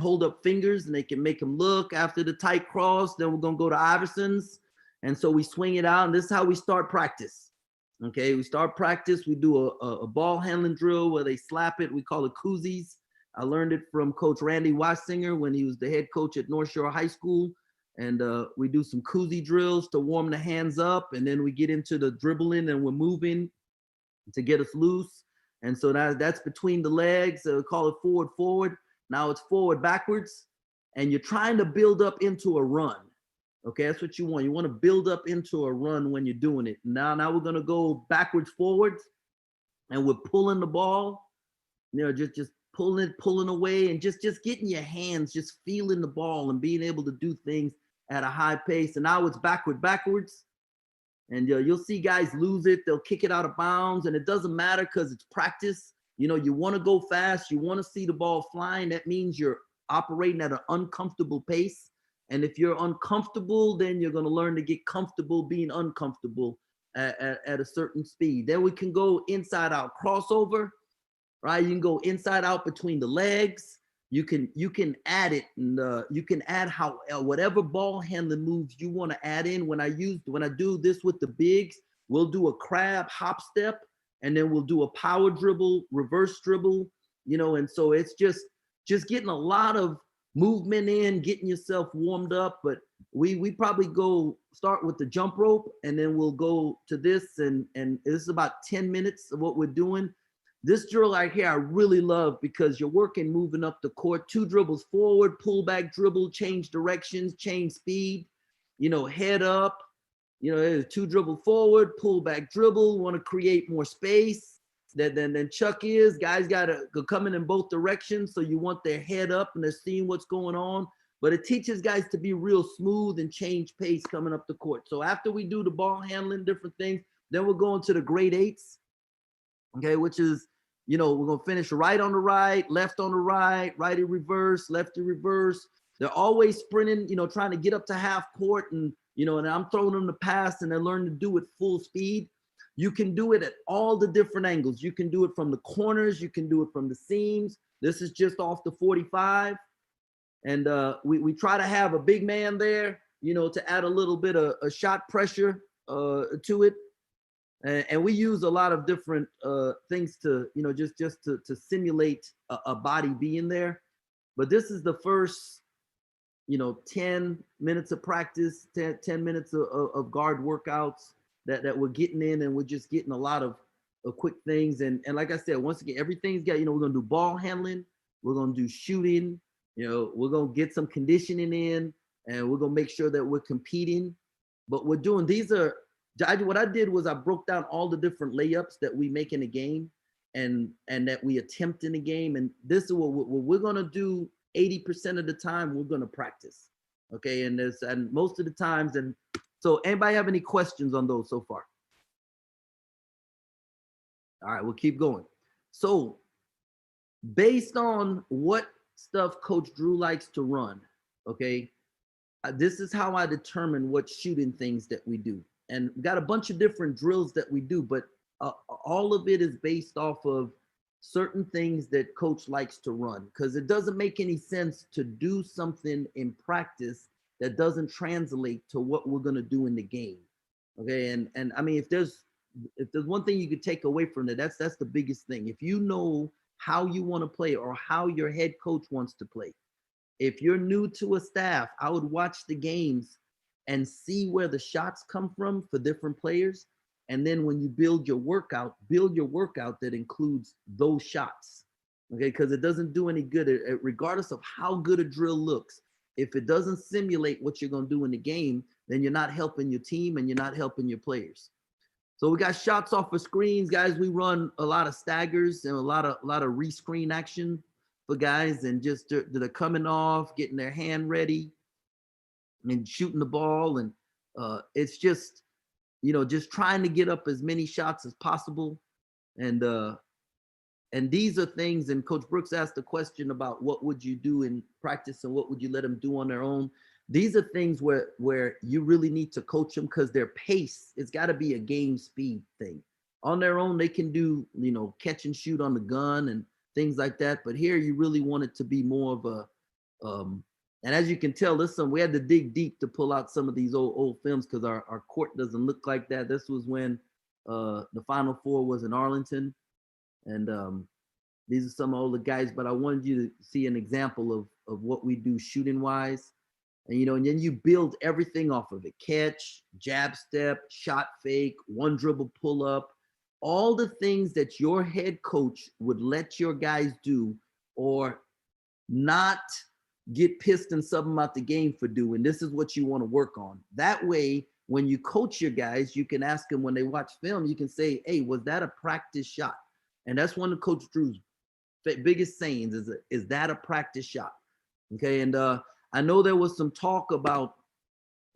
hold up fingers and they can make them look after the tight cross. Then we're going to go to Iverson's. And so we swing it out. And this is how we start practice. Okay, we start practice. We do a ball handling drill where they slap it. We call it koozies. I learned it from Coach Randy Wassinger when he was the head coach at North Shore High School. And we do some koozie drills to warm the hands up. And then we get into the dribbling and we're moving to get us loose. And so that's between the legs. We call it forward, forward. Now it's forward, backwards. And you're trying to build up into a run. Okay, that's what you want. You want to build up into a run when you're doing it. Now we're going to go backwards, forwards. And we're pulling the ball. You know, just pulling away and just getting your hands, just feeling the ball and being able to do things at a high pace. And now it's backwards. And you'll see guys lose it. They'll kick it out of bounds. And it doesn't matter because it's practice. You know, you want to go fast. You want to see the ball flying. That means you're operating at an uncomfortable pace. And if you're uncomfortable, then you're going to learn to get comfortable being uncomfortable at a certain speed. Then we can go inside out crossover, right? You can go inside out between the legs. You can add it, and you can add whatever ball handling moves you want to add in. When I do this with the bigs, we'll do a crab hop step, and then we'll do a power dribble, reverse dribble, you know. And so it's just getting a lot of movement in, getting yourself warmed up. But we probably start with the jump rope, and then we'll go to this, and this is about 10 minutes of what we're doing. This drill right here, I really love because you're working moving up the court, 2 dribbles forward, pull back dribble, change directions, change speed, you know, head up, you know, there's 2 dribble forward, pull back dribble, want to create more space. Then Chuck guys got to go coming in both directions. So you want their head up and they're seeing what's going on, but it teaches guys to be real smooth and change pace coming up the court. So after we do the ball handling, different things, then we're going to the grade 8s. Okay, which is, you know, we're going to finish right on the right, left on the right, right in reverse, left in reverse. They're always sprinting, you know, trying to get up to half court, and, you know, and I'm throwing them the pass and they learn to do it full speed. You can do it at all the different angles. You can do it from the corners. You can do it from the seams. This is just off the 45. And we try to have a big man there, you know, to add a little bit of a shot pressure to it. And we use a lot of different things to, you know, just to simulate a body being there. But this is the first, you know, 10 minutes of practice, 10 minutes of guard workouts that we're getting in, and we're just getting a lot of quick things. And like I said, once again, everything's got, you know, we're going to do ball handling, we're going to do shooting, you know, we're going to get some conditioning in, and we're going to make sure that we're competing. But we're doing, what I did was I broke down all the different layups that we make in a game and that we attempt in a game. And this is what we're going to do 80% of the time. We're going to practice. Okay. And most of the times. And so anybody have any questions on those so far? All right, we'll keep going. So based on what stuff Coach Drew likes to run, okay, this is how I determine what shooting things that we do. And we got a bunch of different drills that we do, but all of it is based off of certain things that Coach likes to run, because it doesn't make any sense to do something in practice that doesn't translate to what we're going to do in the game. Okay. And I mean, if there's one thing you could take away from it, that's the biggest thing. If you know how you want to play or how your head coach wants to play, if you're new to a staff, I would watch the games and see where the shots come from for different players. And then when you build your workout that includes those shots. Okay. Because it doesn't do any good, regardless of how good a drill looks. If it doesn't simulate what you're going to do in the game, then you're not helping your team and you're not helping your players. So we got shots off of screens, guys. We run a lot of staggers and a lot of rescreen action for guys, and just they're coming off, getting their hand ready and shooting the ball. And it's just, you know, just trying to get up as many shots as possible. And these are things, and Coach Brooks asked the question about what would you do in practice and what would you let them do on their own. These are things where you really need to coach them, because their pace, it's got to be a game speed thing. On their own, they can do, you know, catch and shoot on the gun and things like that. But here you really want it to be more of And as you can tell, we had to dig deep to pull out some of these old films because our court doesn't look like that. This was when the Final Four was in Arlington. And these are some older guys, but I wanted you to see an example of what we do shooting wise. And, and then you build everything off of it: catch, jab step, shot fake, one dribble pull up, all the things that your head coach would let your guys do or not get pissed and sub them out the game for doing. This is what you want to work on. That way, when you coach your guys, you can ask them when they watch film, you can say, hey, was that a practice shot? And that's one of Coach Drew's biggest sayings is that a practice shot? Okay, and I know there was some talk about,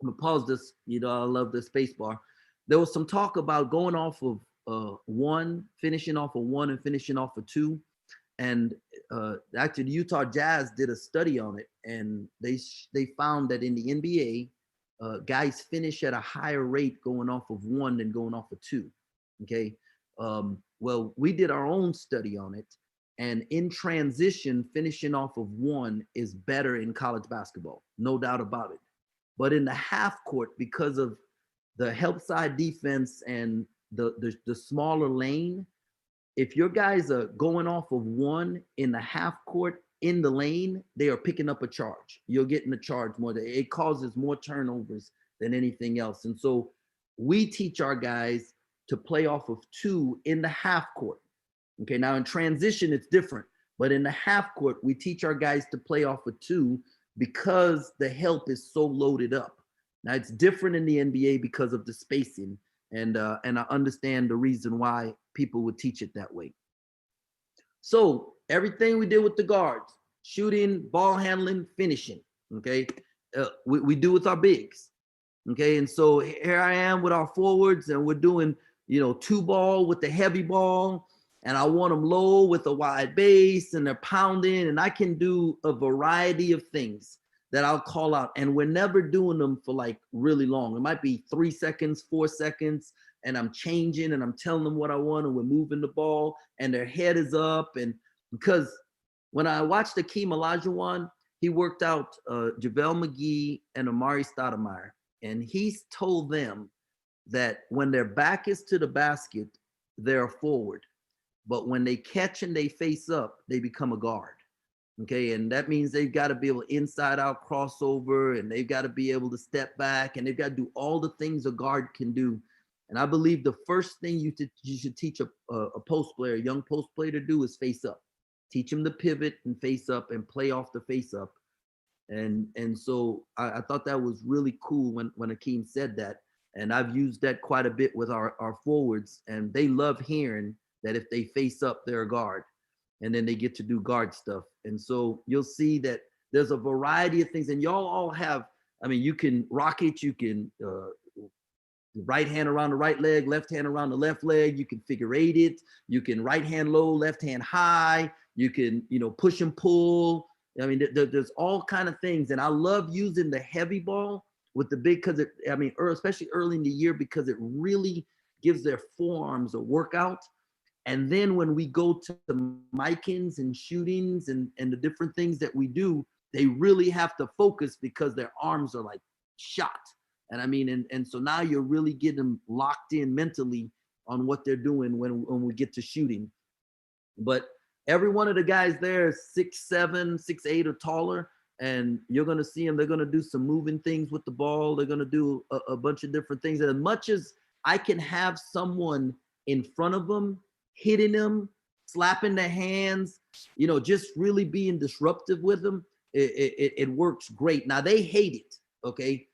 I'm gonna pause this, I love the space bar. There was some talk about going off of one, finishing off of one and finishing off of two. And actually the Utah Jazz did a study on it, and they found that in the NBA, guys finish at a higher rate going off of one than going off of two. Okay. Well, we did our own study on it, and in transition, finishing off of one is better in college basketball, no doubt about it. But in the half court, because of the help side defense and the smaller lane, if your guys are going off of one in the half court in the lane, they are picking up a charge. You're getting a charge more. It causes more turnovers than anything else. And so we teach our guys to play off of two in the half court. Okay, now in transition, it's different. But in the half court, we teach our guys to play off of two because the help is so loaded up. Now it's different in the NBA because of the spacing. And I understand the reason why people would teach it that way. So everything we did with the guards, shooting, ball handling, finishing, okay, we do with our bigs, okay? And so here I am with our forwards, and we're doing, two ball with the heavy ball, and I want them low with a wide base, and they're pounding, and I can do a variety of things that I'll call out, and we're never doing them for like really long. It might be 3 seconds, 4 seconds, and I'm changing and I'm telling them what I want, and we're moving the ball, and their head is up. And because when I watched Akeem Olajuwon, he worked out JaVale McGee and Amari Stoudemire, and he's told them that when their back is to the basket, they're forward, but when they catch and they face up, they become a guard. Okay, and that means they've got to be able to inside out crossover, and they've got to be able to step back, and they've got to do all the things a guard can do. And I believe the first thing you should teach a post player, a young post player, to do is face up. Teach them to pivot and face up and play off the face up. And so I thought that was really cool when Akeem said that. And I've used that quite a bit with our forwards, and they love hearing that if they face up, they're a guard. And then they get to do guard stuff. And so you'll see that there's a variety of things, and y'all all have, you can rock it, you can right hand around the right leg, left hand around the left leg, you can figure eight it, you can right hand low, left hand high, you can, push and pull. There's all kind of things. And I love using the heavy ball with the big, because especially early in the year, because it really gives their forearms a workout. And then when we go to the micings and shootings and the different things that we do, they really have to focus because their arms are like shot. And so now you're really getting them locked in mentally on what they're doing when we get to shooting. But every one of the guys there is 6'7", 6'8" or taller, and you're going to see them. They're going to do some moving things with the ball. They're going to do a bunch of different things. And as much as I can have someone in front of them, hitting them, slapping their hands, just really being disruptive with them, it works great. Now they hate it, okay?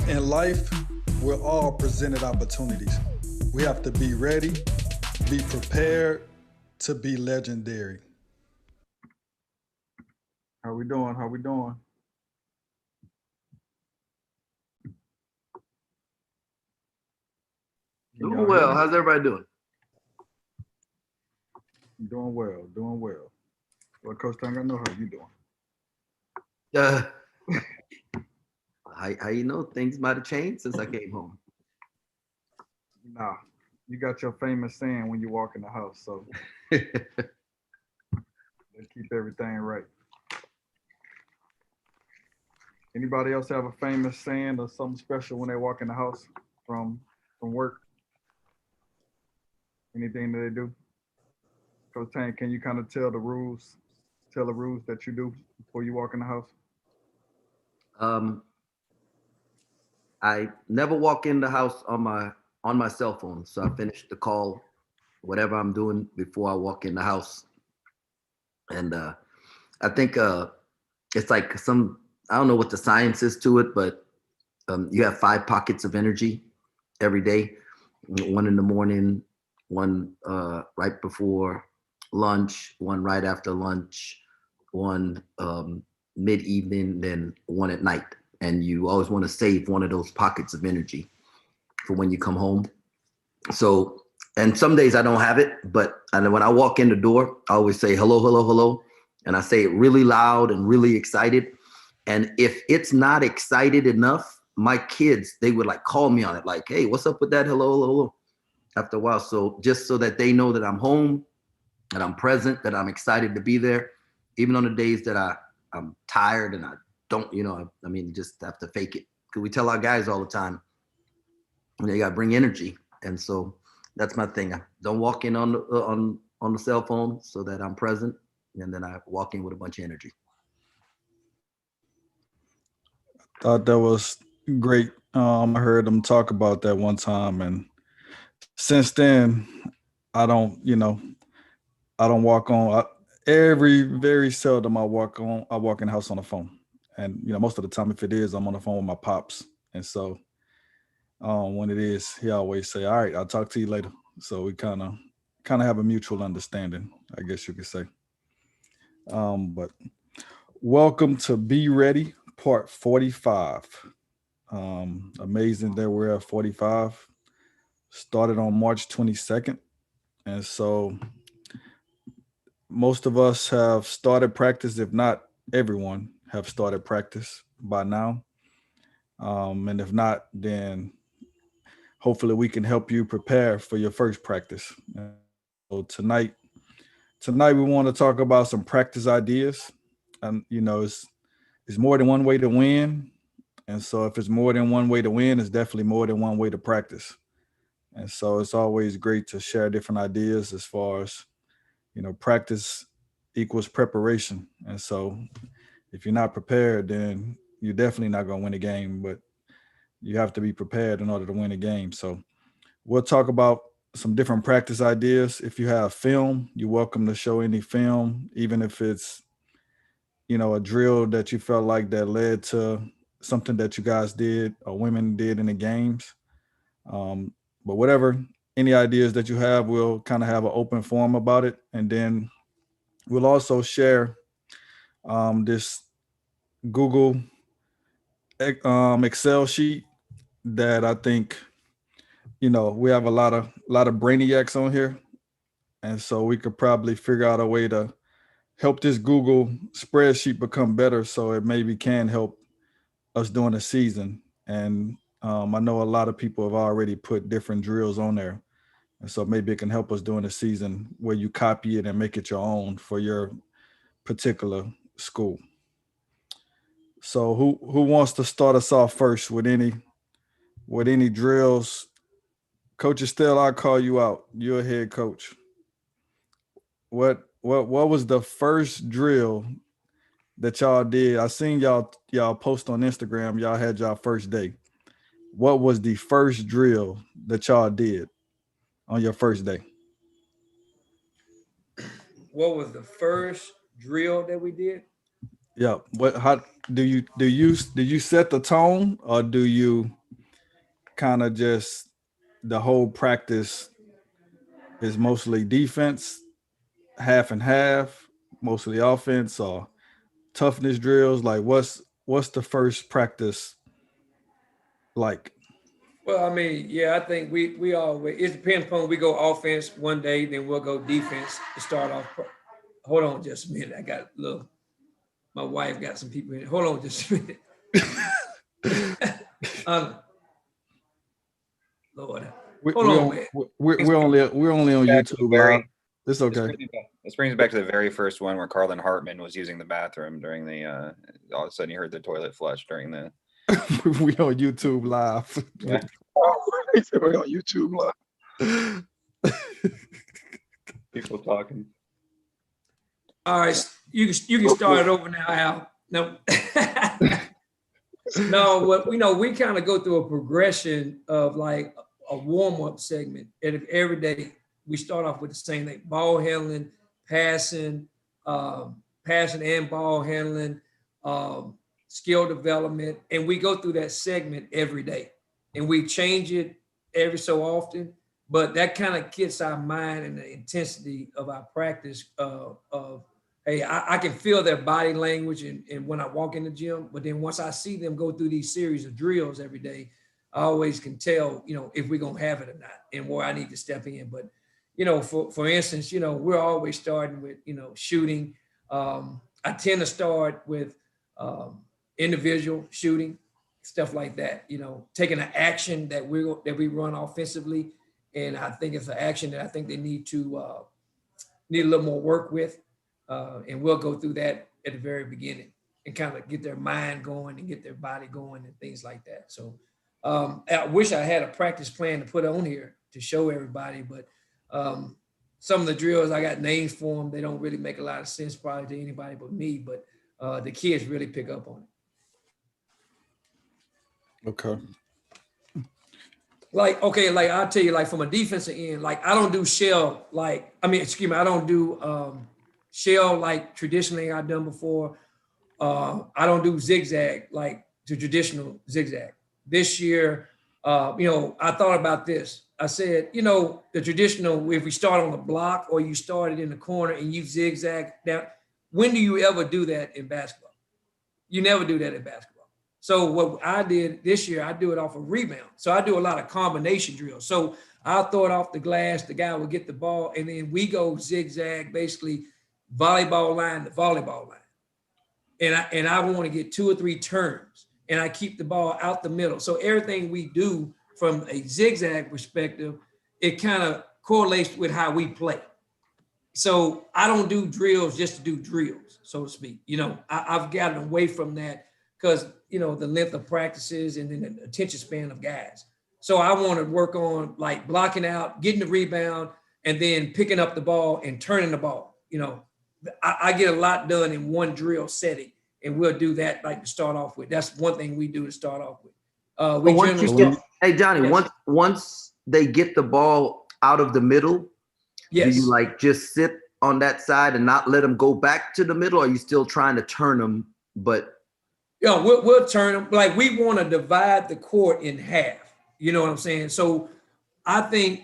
In life, we're all presented opportunities. We have to be ready, be prepared to be legendary. How we doing? How we doing? Can Doing y'all hear well. me? How's everybody doing? Doing well, doing well. Well, Coach Tang, I know how you doing. Uh, how you know things might have changed since I came home? Nah, you got your famous saying when you walk in the house, so let's keep everything right. Anybody else have a famous saying or something special when they walk in the house from work? Anything that they do? Coach Tang, can you kind of tell the rules that you do before you walk in the house? um, I never walk in the house on my cell phone, so I finish the call, whatever I'm doing before I walk in the house. And I think it's like I don't know what the science is to it, but you have 5 pockets of energy every day. One in the morning, one right before lunch, one right after lunch, one mid-evening, then one at night. And you always want to save one of those pockets of energy for when you come home. So, and some days I don't have it, but when I walk in the door, I always say hello, hello, hello. And I say it really loud and really excited. And if it's not excited enough, my kids, they would like call me on it, like, hey, what's up with that? Hello, hello, hello. After a while. So just so that they know that I'm home, that I'm present, that I'm excited to be there, even on the days that I'm tired and I don't, I mean, just have to fake it. Because we tell our guys all the time, they got to bring energy. And so that's my thing. I don't walk in on the cell phone so that I'm present. And then I walk in with a bunch of energy. Thought that was great. I heard them talk about that one time, and since then, I don't, I don't walk on. Very seldom I walk on. I walk in the house on the phone, and most of the time, if it is, I'm on the phone with my pops, and so when it is, he always say, "All right, I'll talk to you later." So we kind of have a mutual understanding, I guess you could say. But welcome to Be Ready, Part 45. Amazing that we're at 45. Started on March 22nd, and so most of us have started practice, if not everyone have started practice by now. And if not, then hopefully we can help you prepare for your first practice. So tonight we want to talk about some practice ideas. And it's more than one way to win. And so if it's more than one way to win, it's definitely more than one way to practice. And so it's always great to share different ideas as far as, practice equals preparation. And so if you're not prepared, then you're definitely not going to win a game, but you have to be prepared in order to win a game. So we'll talk about some different practice ideas. If you have film, you're welcome to show any film, even if it's, a drill that you felt like that led to something that you guys did or women did in the games. But whatever, any ideas that you have, we'll kind of have an open forum about it. And then we'll also share this Google Excel sheet that I think, we have a lot of brainiacs on here. And so we could probably figure out a way to help this Google spreadsheet become better so it maybe can help us during the season. And I know a lot of people have already put different drills on there. And so maybe it can help us during the season where you copy it and make it your own for your particular school. So who wants to start us off first with any drills? Coach Estelle, I'll call you out. You're a head coach. What was the first drill that y'all did? I seen y'all post on Instagram. Y'all had y'all first day. What was the first drill that y'all did on your first day? What was the first drill that we did? Yeah. How do you set the tone, or do you kind of just the whole practice is mostly defense, half and half, mostly offense, or toughness drills? Like what's the first practice like? Well, I mean, yeah, I think we always, it depends upon, we go offense one day, then we'll go defense to start off. Hold on just a minute. I got a little, my wife got some people in it. Hold on just a minute. Lord, hold on, man. We're only on YouTube. It's okay. This brings me back to the very first one where Carlin Hartman was using the bathroom during the, all of a sudden you heard the toilet flush during the. We on YouTube live. Yeah. We're on YouTube live. People talking. All right, you can start it over now, Al. No. No, what we kind of go through a progression of like a warm-up segment. And every day we start off with the same thing: ball handling, passing and ball handling, skill development, and we go through that segment every day, and we change it every so often. But that kind of gets our mind and the intensity of our practice of hey, I can feel their body language and when I walk in the gym, but then once I see them go through these series of drills every day, I always can tell, if we're going to have it or not and where I need to step in. But, for instance, we're always starting with, shooting. I tend to start with individual shooting, stuff like that, taking an action that we run offensively. And I think it's an action that I think they need a little more work with. And we'll go through that at the very beginning and kind of get their mind going and get their body going and things like that. So I wish I had a practice plan to put on here to show everybody, but some of the drills, I got names for them. They don't really make a lot of sense probably to anybody but me, but the kids really pick up on it. Okay. Like I'll tell you, like from a defensive end, like I don't do shell, I don't do shell like traditionally I've done before. I don't do zigzag like the traditional zigzag. This year, I thought about this. I said, the traditional, if we start on the block or you started in the corner and you zigzag down, when do you ever do that in basketball? You never do that in basketball. So what I did this year, I do it off a rebound. So I do a lot of combination drills. So I'll throw it off the glass, the guy will get the ball, and then we go zigzag, basically volleyball line to volleyball line. And I want to get 2 or 3 turns, and I keep the ball out the middle. So everything we do from a zigzag perspective, it kind of correlates with how we play. So I don't do drills just to do drills, so to speak. I've gotten away from that because, the length of practices and then the attention span of guys. So I want to work on like blocking out, getting the rebound, and then picking up the ball and turning the ball. I get a lot done in one drill setting, and we'll do that like to start off with. That's one thing we do to start off with. Hey, Johnny, yes. once they get the ball out of the middle, yes. Do you like just sit on that side and not let them go back to the middle? Or are you still trying to turn them? But we'll turn them. Like we want to divide the court in half. You know what I'm saying? So I think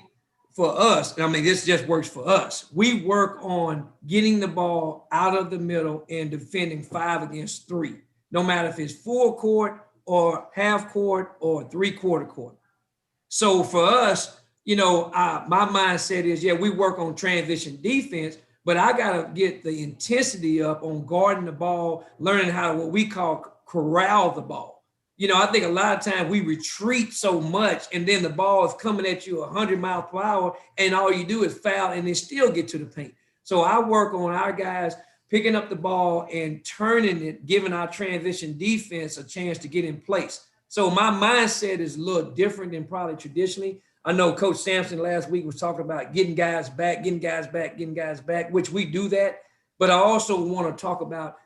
for us, this just works for us. We work on getting the ball out of the middle and defending 5 against 3, no matter if it's full court or half court or 3/4 court. So for us, my mindset is, we work on transition defense, but I got to get the intensity up on guarding the ball, learning how what we call corral the ball. I think a lot of times we retreat so much and then the ball is coming at you 100 miles per hour and all you do is foul and then still get to the paint. So I work on our guys picking up the ball and turning it, giving our transition defense a chance to get in place. So my mindset is a little different than probably traditionally. I know Coach Sampson last week was talking about getting guys back, which we do that. But I also want to talk about,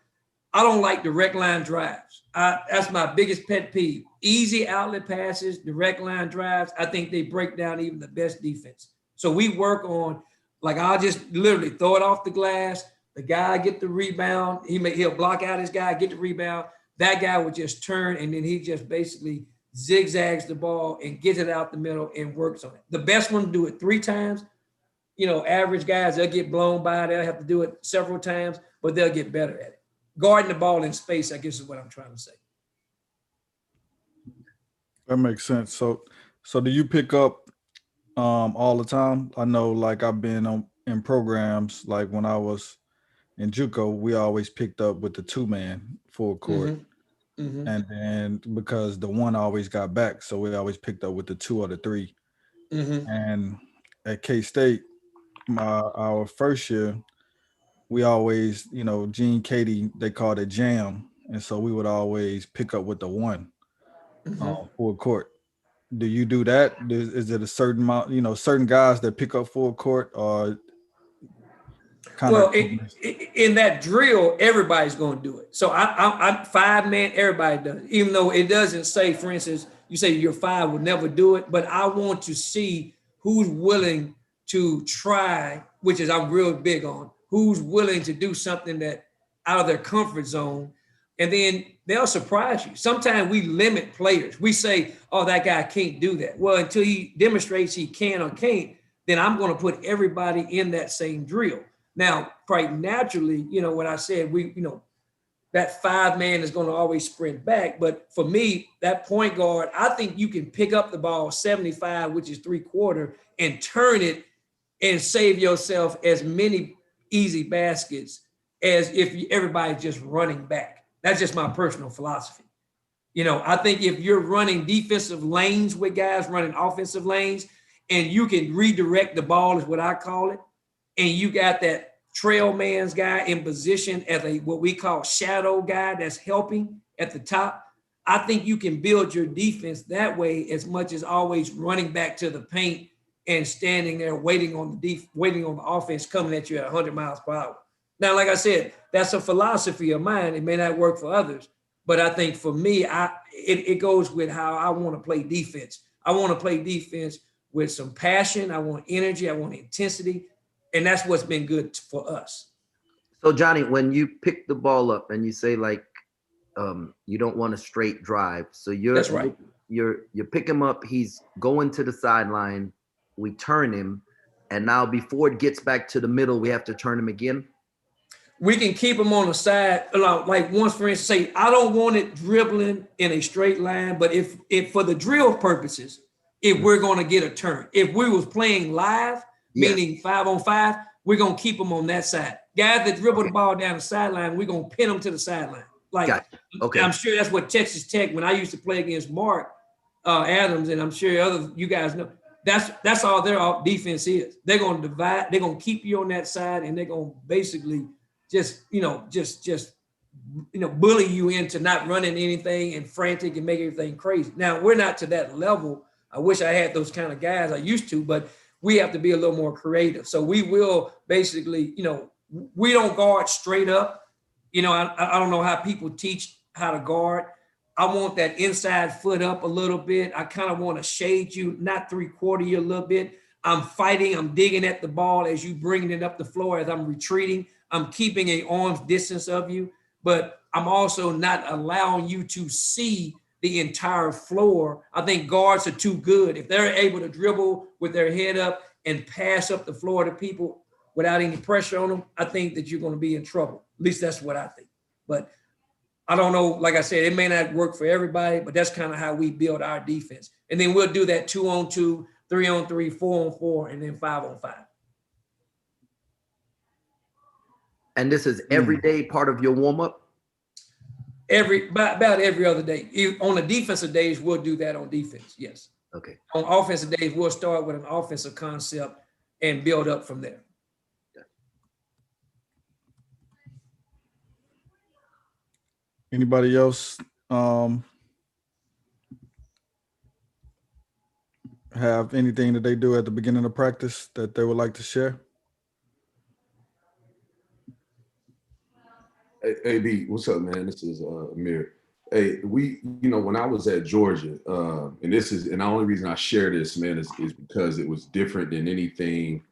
I don't like direct line drives. That's my biggest pet peeve. Easy outlet passes, direct line drives, I think they break down even the best defense. So we work on, like I'll just literally throw it off the glass. The guy get the rebound. He'll block out his guy, get the rebound. That guy would just turn and then he just basically zigzags the ball and gets it out the middle and works on it. The best one to do it 3 times. You know, average guys, they'll get blown by. They'll have to do it several times, but they'll get better at it. Guarding the ball in space, I guess is what I'm trying to say. That makes sense. So do you pick up all the time? I know, like, I've been in programs, like when I was in JUCO, we always picked up with the 2-man full court. Mm-hmm. And then because the 1 always got back, so we always picked up with the 2 or the 3. Mm-hmm. And at K-State, our first year, we always, you know, Gene Katie, they called it jam. And so we would always pick up with the 1 full court. Do you do that? Is it a certain amount, you know, certain guys that pick up full court, or kind well, of? In that drill, everybody's going to do it. So I'm 5-man, everybody does it. Even though it doesn't say, for instance, you say your 5 would never do it, but I want to see who's willing to try, which is I'm real big on, who's willing to do something that out of their comfort zone. And then they'll surprise you. Sometimes we limit players. We say, oh, that guy can't do that. Well, until he demonstrates he can or can't, then I'm going to put everybody in that same drill. Now, quite naturally, you know, what I said, that 5-man is going to always sprint back. But for me, that point guard, I think you can pick up the ball 75, which is 3/4, and turn it and save yourself as many easy baskets as if everybody's just running back. That's just my personal philosophy. You know, I think if you're running defensive lanes with guys running offensive lanes, and you can redirect the ball, is what I call it, and you got that trail man's guy in position as what we call shadow guy that's helping at the top, I think you can build your defense that way as much as always running back to the paint and standing there waiting on the offense coming at you at 100 miles per hour. Now, like I said, that's a philosophy of mine. It may not work for others, but I think for me, it goes with how I want to play defense. I want to play defense with some passion. I want energy. I want intensity. And that's what's been good for us. So, Johnny, when you pick the ball up and you say, like, you don't want a straight drive. So That's right. You pick him up. He's going to the sideline. We turn him. And now before it gets back to the middle, we have to turn him again. We can keep them on the side. Like once, for instance, say, I don't want it dribbling in a straight line, but if for the drill purposes, if we're going to get a turn, if we was playing live, meaning 5-on-5, we're going to keep them on that side. Guys that dribble the ball down the sideline, we're going to pin them to the sideline. Like, Gotcha. Okay. I'm sure that's what Texas Tech, when I used to play against Mark Adams, and I'm sure you guys know, that's all their defense is. They're going to divide, they're going to keep you on that side, and they're going to basically just bully you into not running anything and frantic and make everything crazy. Now, we're not to that level. I wish I had those kind of guys. I used to, but we have to be a little more creative. So we will basically, we don't guard straight up. I don't know how people teach how to guard. I want that inside foot up a little bit. I kind of want to shade you, not 3/4 you a little bit. I'm fighting, I'm digging at the ball as you bringing it up the floor, as I'm retreating. I'm keeping an arm's distance of you, but I'm also not allowing you to see the entire floor. I think guards are too good. If they're able to dribble with their head up and pass up the floor to people without any pressure on them, I think that you're going to be in trouble. At least that's what I think. But I don't know. Like I said, it may not work for everybody, but that's kind of how we build our defense. And then we'll do that 2-on-2, 3-on-3, 4-on-4, and then 5-on-5. And this is every day part of your warm-up? About every other day. On the defensive days, we'll do that on defense, yes. Okay. On offensive days, we'll start with an offensive concept and build up from there. Anybody else have anything that they do at the beginning of practice that they would like to share? Hey, B, what's up, man? This is Amir. Hey, when I was at Georgia, and the only reason I share this, man, is because it was different than anything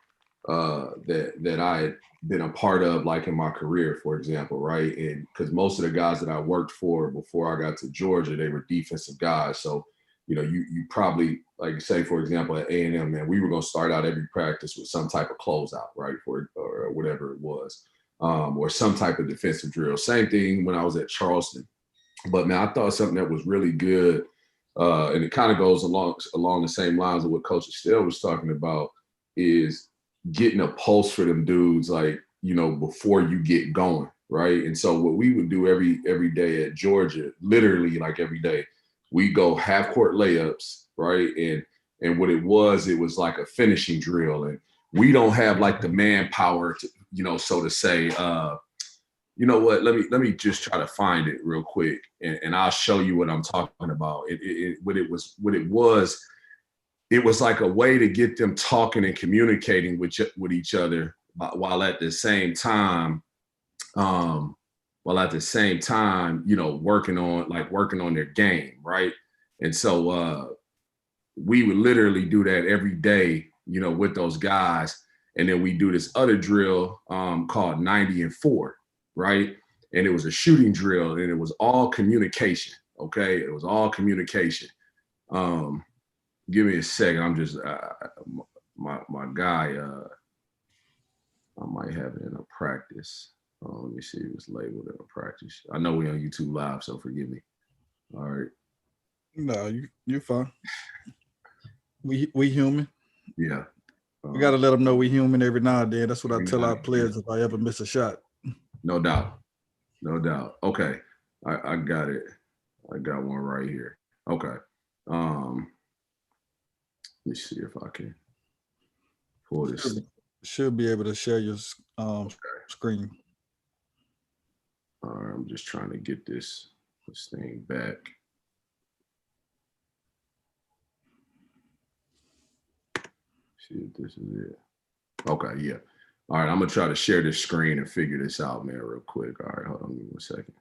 that I had been a part of, like in my career, for example, right? And because most of the guys that I worked for before I got to Georgia, they were defensive guys. So you know, you probably, like say, for example, at A&M, man, we were going to start out every practice with some type of closeout, right? Or whatever it was, or some type of defensive drill. Same thing when I was at Charleston. But man, I thought something that was really good, and it kind of goes along the same lines of what Coach Estelle was talking about, is getting a pulse for them dudes, like, you know, before you get going, right? And so what we would do every day at Georgia, literally like every day, we go half court layups, right? And what it was like a finishing drill, and we don't have like the manpower to, you know, so to say, you know what? Let me just try to find it real quick, and I'll show you what I'm talking about. It was like a way to get them talking and communicating with each other while at the same time, you know, working on their game, right? And so we would literally do that every day, you know, with those guys, and then we do this other drill called 90 and 4. Right. And it was a shooting drill, and it was all communication. Okay. It was all communication. Give me a second. I'm just, my guy, I might have it in a practice. Let me see if it's labeled in a practice. I know we're on YouTube Live, so forgive me. All right. No, you're fine. We human. Yeah. We got to let them know we human every now and then. That's what I tell our players if I ever miss a shot. No doubt. No doubt. Okay. I got it. I got one right here. Okay. Let me see if I can pull this. Should be able to share your screen. All right. I'm just trying to get this thing back. See if this is it. Okay. Yeah. All right, I'm gonna try to share this screen and figure this out, man, real quick. All right, hold on, give me 1 second.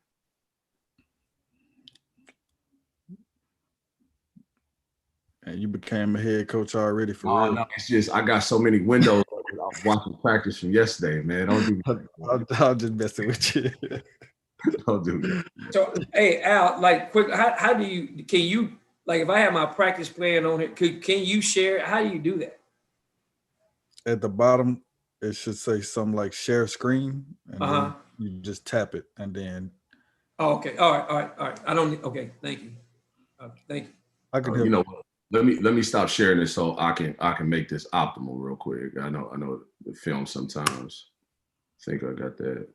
And you became a head coach already for real. No, it's just I got so many windows. I was watching practice from yesterday, man. Don't do that. I'll just messing with you. Don't do that. So, hey, Al, like, quick, how do you, can you, like, if I have my practice plan on it, can you share it? How do you do that? At the bottom, it should say something like share screen, and then you just tap it, and then. Oh, okay. All right. I don't need, okay. Thank you. Thank you. I can help. You know, let me stop sharing this so I can make this optimal real quick. I know the film sometimes. I think I got that.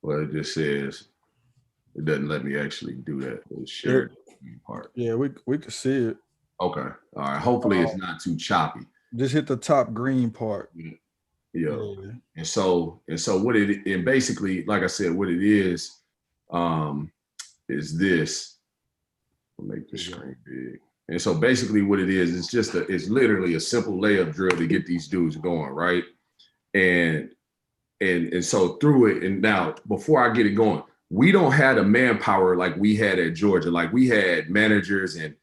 Well, it just says it doesn't let me actually do that. It's shared part. Yeah, we can see it. Okay. All right. Hopefully it's not too choppy. Just hit the top green part. Yeah. And so what and basically, like I said, what it is this. I'll make the screen big. And so basically what it is, it's literally a simple layup drill to get these dudes going, right? And so through it, and now before I get it going, we don't have the manpower like we had at Georgia. Like we had managers and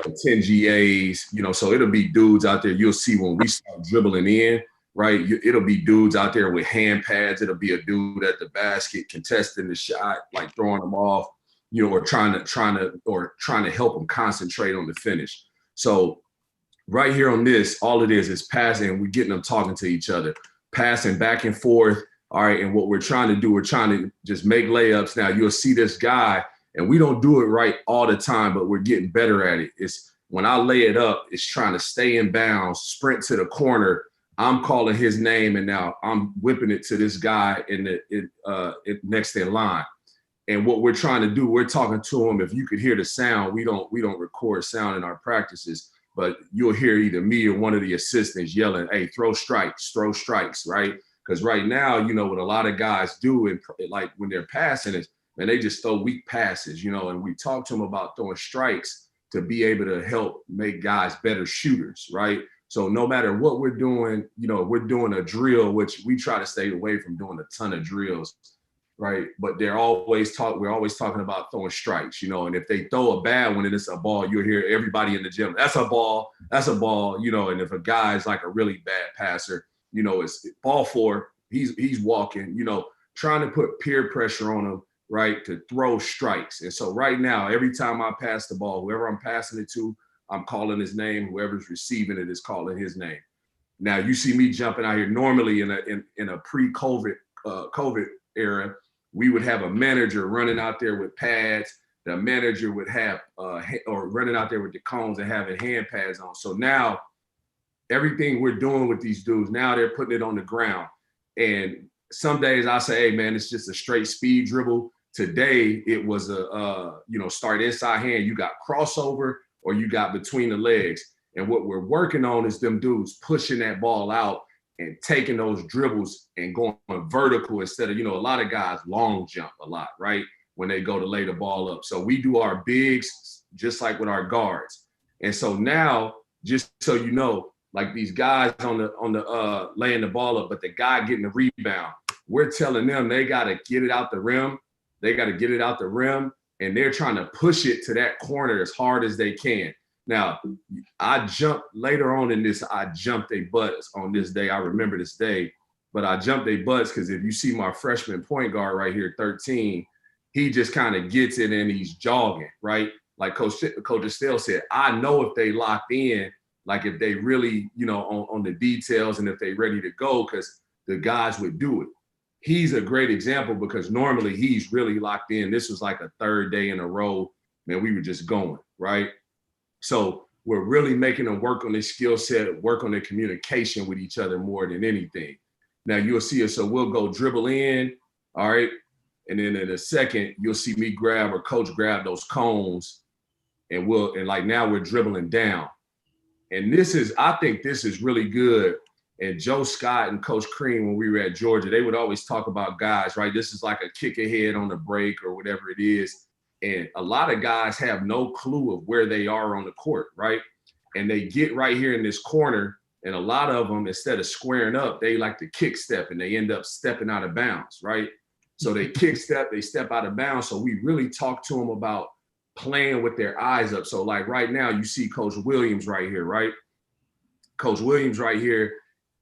10 GAs, you know, so it'll be dudes out there. You'll see when we start dribbling in, right? It'll be dudes out there with hand pads. It'll be a dude at the basket contesting the shot, like throwing them off, you know, or trying to help them concentrate on the finish. So right here on this, all it is passing. We're getting them talking to each other, passing back and forth. All right. And what we're trying to do, we're trying to just make layups. Now you'll see this guy, and we don't do it right all the time, but we're getting better at it. It's when I lay it up, it's trying to stay in bounds, sprint to the corner. I'm calling his name, and now I'm whipping it to this guy next in line. And what we're trying to do, we're talking to him. If you could hear the sound, we don't record sound in our practices, but you'll hear either me or one of the assistants yelling, "Hey, throw strikes, right?" Because right now, you know, what a lot of guys do, and like when they're passing is, man, they just throw weak passes, you know, and we talk to them about throwing strikes to be able to help make guys better shooters, right? So no matter what we're doing, you know, we're doing a drill, which we try to stay away from doing a ton of drills, right? But we're always talking about throwing strikes, you know, and if they throw a bad one and it's a ball, you'll hear everybody in the gym, that's a ball, you know, and if a guy's like a really bad passer, you know, it's ball 4, he's walking, you know, trying to put peer pressure on them, right, to throw strikes. And so right now, every time I pass the ball, whoever I'm passing it to, I'm calling his name. Whoever's receiving it is calling his name. Now you see me jumping out here. Normally in a pre-COVID COVID era, we would have a manager running out there with pads. The manager would have or running out there with the cones and having hand pads on. So now everything we're doing with these dudes, now they're putting it on the ground. And some days I say, hey man, it's just a straight speed dribble. Today it was a start inside hand. You got crossover or you got between the legs. And what we're working on is them dudes pushing that ball out and taking those dribbles and going vertical instead of, a lot of guys long jump a lot, right? When they go to lay the ball up. So we do our bigs just like with our guards. And so now, just so you know, like these guys on the laying the ball up, but the guy getting the rebound, we're telling them they got to get it out the rim. They got to get it out the rim, and they're trying to push it to that corner as hard as they can. Now, I jumped later on in this, I jumped their butts on this day. I remember this day, but I jumped their butts because if you see my freshman point guard right here, 13, he just kind of gets it and he's jogging, right? Like Coach Estelle said, I know if they locked in, like if they really, on the details and if they ready to go, because the guys would do it. He's a great example because normally he's really locked in. This was like a third day in a row, man, we were just going, right? So we're really making them work on their skill set, work on their communication with each other more than anything. Now you'll see us, so we'll go dribble in, all right? And then in a second, you'll see me grab or coach grab those cones and like now we're dribbling down. And I think this is really good. And Joe Scott and Coach Crean, when we were at Georgia, they would always talk about guys, right? This is like a kick ahead on the break or whatever it is. And a lot of guys have no clue of where they are on the court, right? And they get right here in this corner. And a lot of them, instead of squaring up, they like to kick step and they end up stepping out of bounds, right? So they kick step, they step out of bounds. So we really talk to them about playing with their eyes up. So like right now, you see Coach Williams right here, right? Coach Williams right here,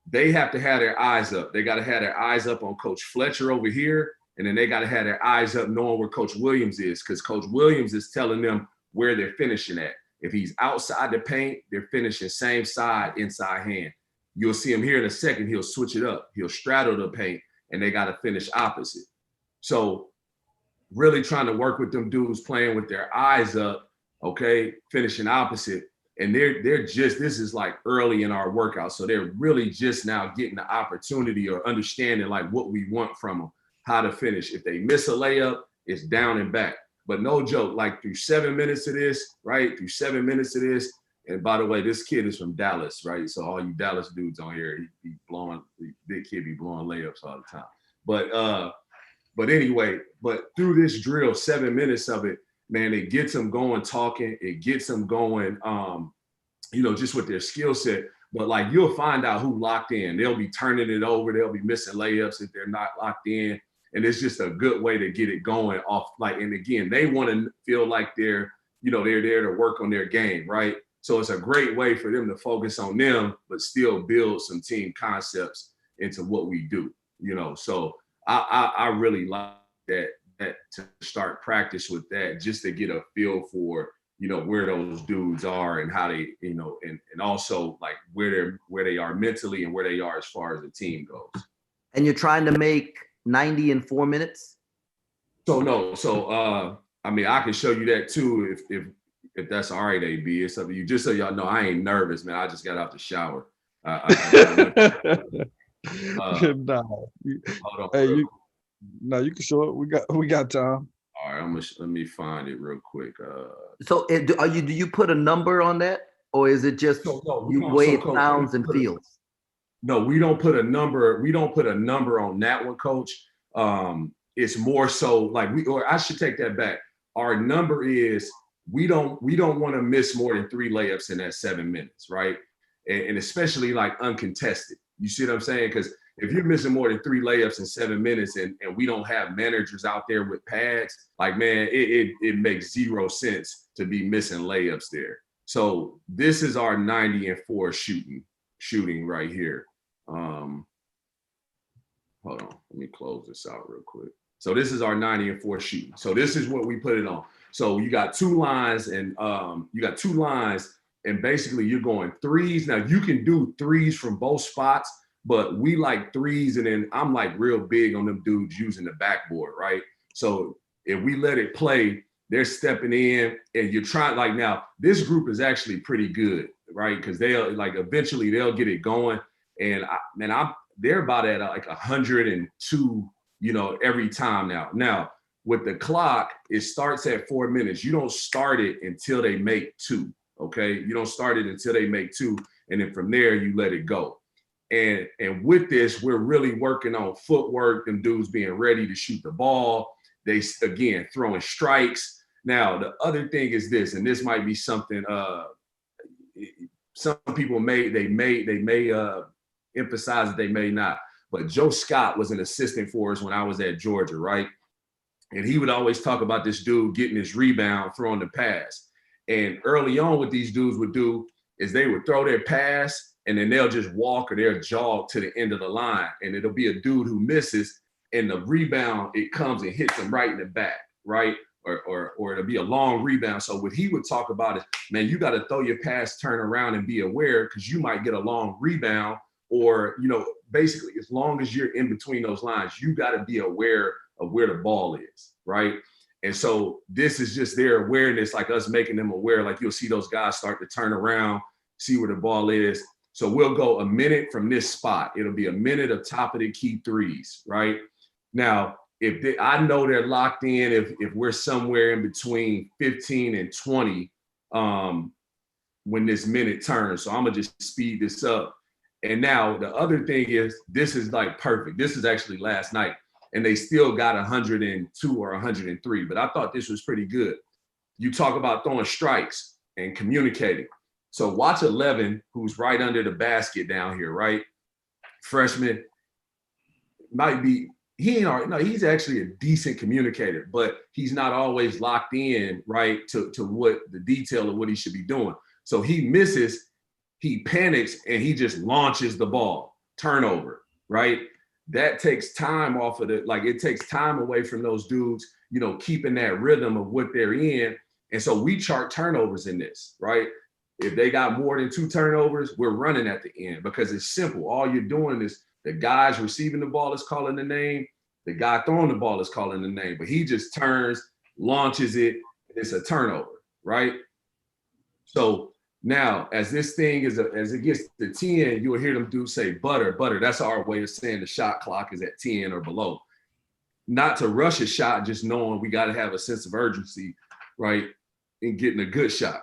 they have to have their eyes up. They got to have their eyes up on Coach Fletcher over here. And then they got to have their eyes up knowing where Coach Williams is, because Coach Williams is telling them where they're finishing at. If he's outside the paint, they're finishing same side, inside hand. You'll see him here in a second. He'll switch it up. He'll straddle the paint and they got to finish opposite. So really trying to work with them dudes playing with their eyes up, okay, finishing opposite. And they're just, this is like early in our workout. So they're really just now getting the opportunity or understanding like what we want from them, how to finish. If they miss a layup, it's down and back. But no joke, like through 7 minutes of this, right? Through 7 minutes of this, and by the way, this kid is from Dallas, right? So all you Dallas dudes on here, big kid be blowing layups all the time. But anyway, but through this drill, 7 minutes of it, man, it gets them going talking. It gets them going, just with their skill set. But like you'll find out who locked in. They'll be turning it over. They'll be missing layups if they're not locked in. And it's just a good way to get it going off. Like, and again, they want to feel like they're there to work on their game, right? So it's a great way for them to focus on them, but still build some team concepts into what we do, So I really like that to start practice with that, just to get a feel for, where those dudes are and how they, and also like where they are mentally and where they are as far as the team goes. And you're trying to make 90 in 4 minutes? So no. So I can show you that too if that's all right, AB. It's up to you. Just so y'all know, I ain't nervous, man. I just got out the shower. You can show it. We got time. All right, let me find it real quick. So do you put a number on that, or is it just way it sounds and feels? No, we don't put a number. We don't put a number on that one, Coach. It's more so like I should take that back. Our number is we don't want to miss more than 3 layups in that 7 minutes, right? And especially like uncontested. You see what I'm saying? Because if you're missing more than 3 layups in 7 minutes and we don't have managers out there with pads, like, man, it makes 0 sense to be missing layups there. So this is our 90 and 4 shooting right here. Hold hold on, let me close this out real quick. So this is our 90 and 4 shooting. So this is what we put it on. So you got 2 lines and basically you're going threes. Now you can do threes from both spots, but we like threes, and then I'm like real big on them dudes using the backboard, right? So if we let it play, they're stepping in, and you're trying, like, now this group is actually pretty good, right? Because they'll like eventually they'll get it going, and they're about at like 102, you know, every time now. Now with the clock, it starts at 4 minutes. You don't start it until they make 2. Okay, you don't start it until they make 2, and then from there you let it go. And with this, we're really working on footwork, them dudes being ready to shoot the ball. They, again, throwing strikes. Now, the other thing is this, and this might be something some people may emphasize that they may not. But Joe Scott was an assistant for us when I was at Georgia, right? And he would always talk about this dude getting his rebound, throwing the pass. And early on, what these dudes would do is they would throw their pass, and then they'll just walk or they'll jog to the end of the line. And it'll be a dude who misses, and the rebound, it comes and hits him right in the back, right? Or it'll be a long rebound. So what he would talk about is, man, you got to throw your pass, turn around, and be aware, because you might get a long rebound, or, you know, basically as long as you're in between those lines, you got to be aware of where the ball is, right? And so this is just their awareness, like us making them aware. Like you'll see those guys start to turn around, see where the ball is. So we'll go a minute from this spot. It'll be a minute of top of the key threes, right? Now, I know they're locked in if we're somewhere in between 15 and 20 when this minute turns. So I'm gonna just speed this up. And now the other thing is, this is like perfect. This is actually last night, and they still got 102 or 103, but I thought this was pretty good. You talk about throwing strikes and communicating. So watch 11, who's right under the basket down here, right? Freshman, might be, he's actually a decent communicator, but he's not always locked in, right, to what the detail of what he should be doing. So he misses, he panics, and he just launches the ball, turnover, right? That takes time off of it takes time away from those dudes, you know, keeping that rhythm of what they're in. And so we chart turnovers in this, right? If they got more than 2 turnovers, we're running at the end, because it's simple. All you're doing is the guys receiving the ball is calling the name, the guy throwing the ball is calling the name, but he just turns, launches it, and it's a turnover, right? So now, as this thing as it gets to 10, you'll hear them dudes say butter. That's our way of saying the shot clock is at 10 or below. Not to rush a shot, just knowing we got to have a sense of urgency, right, in getting a good shot.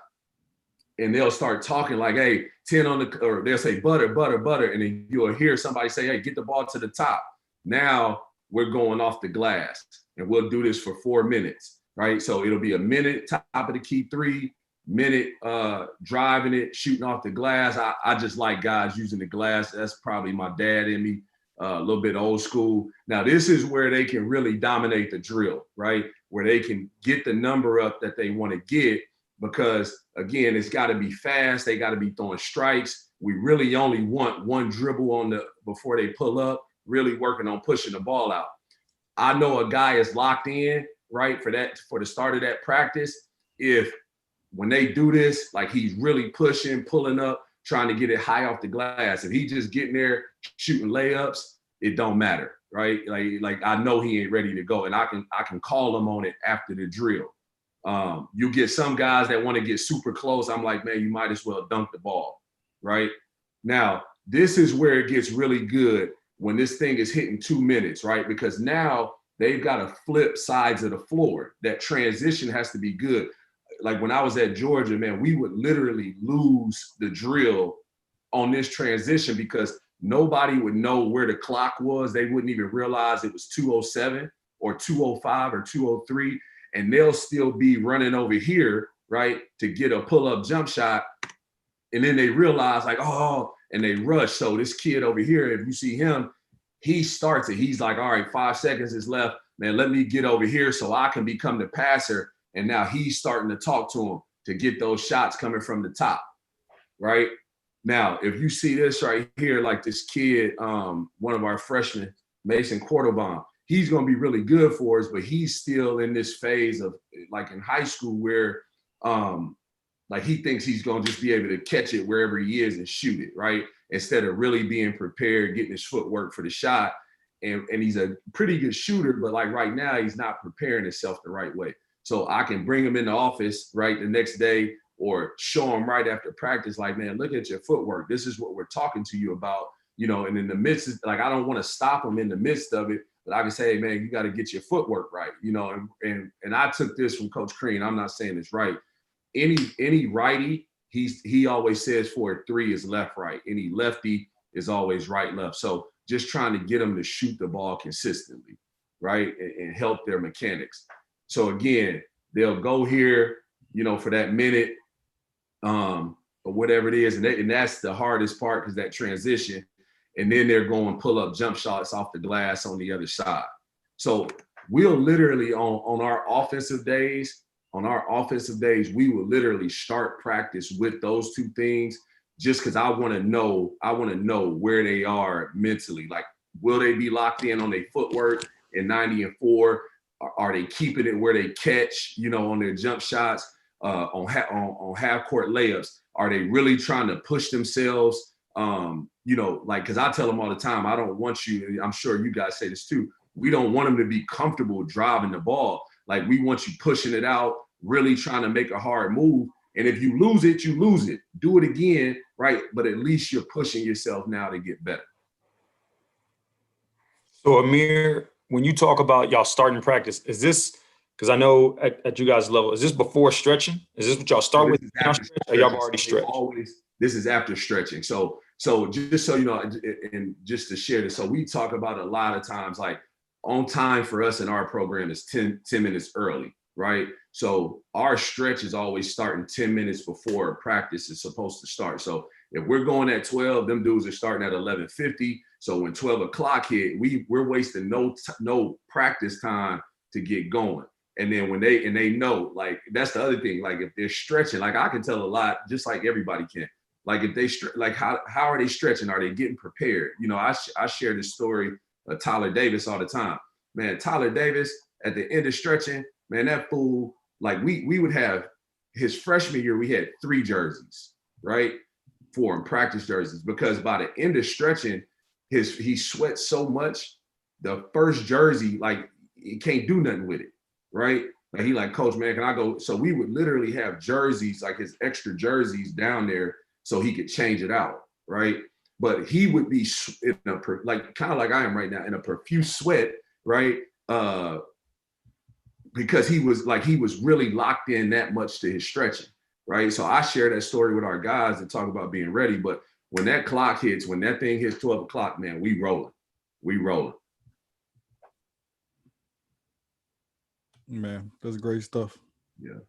And they'll start talking like, hey, 10 on the, or they'll say butter. And then you'll hear somebody say, hey, get the ball to the top. Now we're going off the glass, and we'll do this for 4 minutes, right? So it'll be a minute, top of the key 3 minute, driving it, shooting off the glass. I just like guys using the glass. That's probably my dad in me, a little bit old school. Now this is where they can really dominate the drill, right? Where they can get the number up that they want to get, because again, it's got to be fast. They got to be throwing strikes. We really only want one dribble before they pull up, really working on pushing the ball out. I know a guy is locked in, right, for the start of that practice. When they do this, like he's really pushing, pulling up, trying to get it high off the glass. If he just getting there shooting layups, it don't matter, right? Like I know he ain't ready to go, and I can call him on it after the drill. You get some guys that want to get super close. I'm like, man, you might as well dunk the ball, right? Now, this is where it gets really good, when this thing is hitting 2 minutes, right? Because now they've got to flip sides of the floor. That transition has to be good. Like when I was at Georgia, man, we would literally lose the drill on this transition because nobody would know where the clock was. They wouldn't even realize it was 2:07 or 2:05 or 2:03. And they'll still be running over here, right, to get a pull-up jump shot. And then they realize, like, oh, and they rush. So this kid over here, if you see him, he starts it. He's like, all right, 5 seconds is left. Man, let me get over here so I can become the passer. And now he's starting to talk to him to get those shots coming from the top, right? Now, if you see this right here, like this kid, one of our freshmen, Mason Cordovon. He's going to be really good for us, but he's still in this phase of like in high school where like he thinks he's going to just be able to catch it wherever he is and shoot it, right? Instead of really being prepared, getting his footwork for the shot. And he's a pretty good shooter, but like right now, he's not preparing himself the right way. So I can bring him in the office, right, the next day or show him right after practice, like, man, look at your footwork. This is what we're talking to you about, you know, and in the midst of, like, I don't want to stop him in the midst of it, but I can say, hey, man, you got to get your footwork right, you know, and I took this from Coach Crean. I'm not saying it's right. Any righty, he always says for a three is left, right. Any lefty is always right, left. So just trying to get them to shoot the ball consistently, right, and help their mechanics. So again, they'll go here, you know, for that minute, or whatever it is, and that's the hardest part because that transition, and then they're going pull up jump shots off the glass on the other side. So we'll literally on our offensive days, we will literally start practice with those two things. Just because I want to know where they are mentally. Like, will they be locked in on their footwork in 90 and 4? Are they keeping it where they catch, you know, on their jump shots, on half court layups? Are they really trying to push themselves? You know, like, because I tell them all the time, I don't want you, I'm sure you guys say this too, we don't want them to be comfortable driving the ball. Like, we want you pushing it out, really trying to make a hard move. And if you lose it, you lose it. Do it again, right? But at least you're pushing yourself now to get better. So Amir, when you talk about y'all starting practice, is this, because I know at you guys' level, is this before stretching? Is this what y'all start with? Or y'all already stretched? This is after stretching. So just so you know, and just to share this, so we talk about a lot of times, like on time for us in our program is 10 minutes early, right? So our stretch is always starting 10 minutes before practice is supposed to start. So if we're going at 12, them dudes are starting at 11:50. So when 12 o'clock hit, we're wasting no practice time to get going. And then when they know, like, that's the other thing, like if they're stretching, like I can tell a lot, just like everybody can. Like if they like how are they stretching? Are they getting prepared? You know, I share this story of Tyler Davis all the time. Man, Tyler Davis at the end of stretching, man, that fool, like we would have his freshman year, we had 3 jerseys, right? 4 in practice jerseys, because by the end of stretching, he sweat so much, the first jersey, like he can't do nothing with it, right? Like he like, coach, man, can I go? So we would literally have jerseys, like his extra jerseys down there so he could change it out, right? But he would be in a, like kind of like I am right now, in a profuse sweat, right? Because he was really locked in that much to his stretching, right? So I share that story with our guys and talk about being ready. But when that clock hits, when that thing hits 12 o'clock, man, we rolling. Man, that's great stuff. Yeah.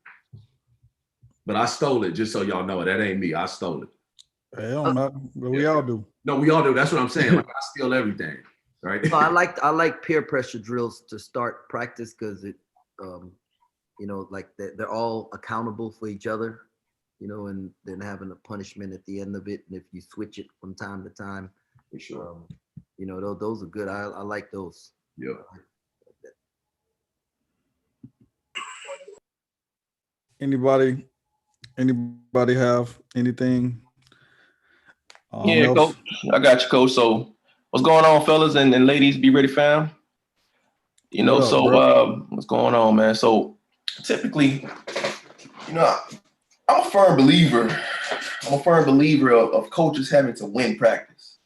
But I stole it, just so y'all know. That ain't me. I stole it. It don't matter, but we all do. No, we all do. That's what I'm saying. Like, I steal everything, right? So I like peer pressure drills to start practice because it, you know, like they're all accountable for each other, you know, and then having a punishment at the end of it. And if you switch it from time to time, For sure. you know, those are good. I like those. Yeah. Anybody have anything? Yeah, else? Coach. I got you, Coach. So what's going on, fellas and ladies? Be ready, fam. You know, What up, so bro? what's going on, man? So typically, you know, I'm a firm believer of coaches having to win practice.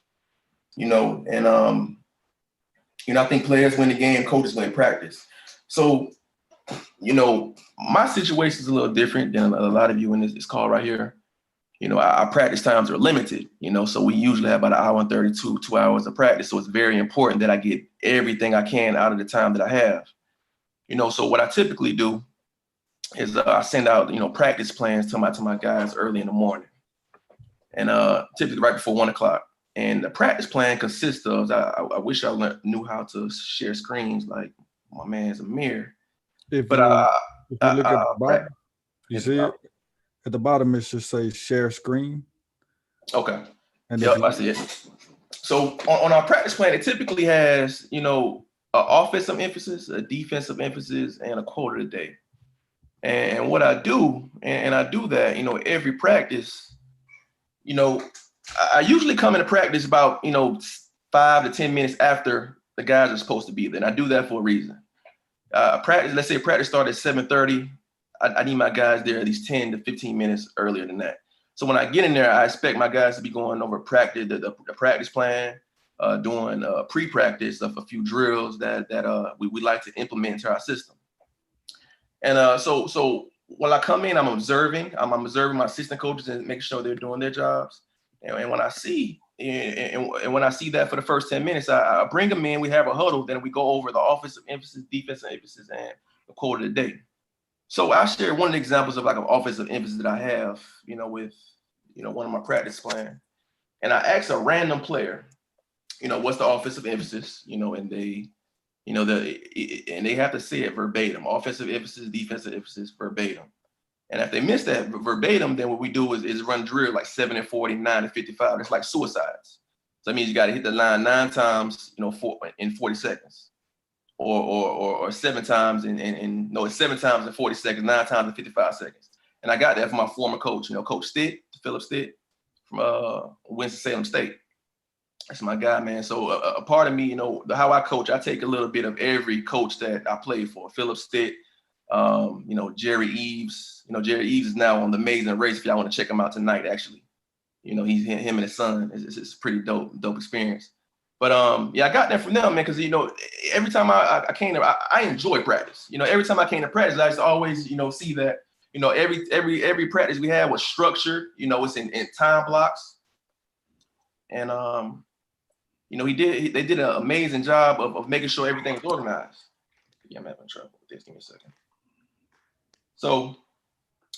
You know, and you know, I think players win the game, coaches win practice. So, you know, my situation is a little different than a lot of you in this call right here. You know, our practice times are limited, you know, so we usually have about 1 hour and 32, 2 hours of practice. So it's very important that I get everything I can out of the time that I have. You know, so what I typically do is I send out, you know, practice plans to my guys early in the morning, and typically right before 1 o'clock. And the practice plan consists of, I wish I knew how to share screens like my man's Amir. If you look at the bottom, you see it? At the bottom, it should say share screen. Okay. And Yep, I see it. So on our practice plan, it typically has, you know, an offensive emphasis, a defensive emphasis, and a quote of the day. And what I do, and I do that, you know, every practice, you know, I usually come into practice about, you know, 5 to 10 minutes after the guys are supposed to be there. And I do that for a reason. Practice, let's say practice started at 7:30. I need my guys there at least 10 to 15 minutes earlier than that. So when I get in there, I expect my guys to be going over practice, the practice plan, doing pre-practice of a few drills that we like to implement into our system. And so when I come in, I'm observing my assistant coaches and making sure they're doing their jobs. And when I see when I see that for the first 10 minutes, I bring them in, we have a huddle, then we go over the offensive emphasis, defensive emphasis, and the quote of the day. So I share one of the examples of like an offensive emphasis that I have, you know, with, you know, one of my practice plan. And I ask a random player, you know, what's the offensive emphasis, you know, and they, you know, and they have to say it verbatim, offensive emphasis, defensive emphasis, verbatim. And if they miss that verbatim, then what we do is run drill like 7 and 40, 9 and 55. It's like suicides. So that means you got to hit the line 9 times, you know, in 40 seconds, or 7 times it's 7 times in 40 seconds, 9 times in 55 seconds. And I got that from my former coach, you know, Coach Stitt, Philip Stitt from Winston-Salem State. That's my guy, man. So a part of me, you know, how I coach, I take a little bit of every coach that I played for. Philip Stitt, you know, Jerry Eves. You know, Jerry Eves is now on The Amazing Race. If y'all want to check him out tonight, actually. You know, he's him and his son. It's pretty dope experience. But yeah, I got that from them, man, because, you know, every time I came to, I enjoy practice. You know, every time I came to practice, I used to always, you know, see that, you know, every practice we had was structured. You know, it's in time blocks. And you know, they did an amazing job of making sure everything was organized. Yeah, I'm having trouble with this. Give me a second. So,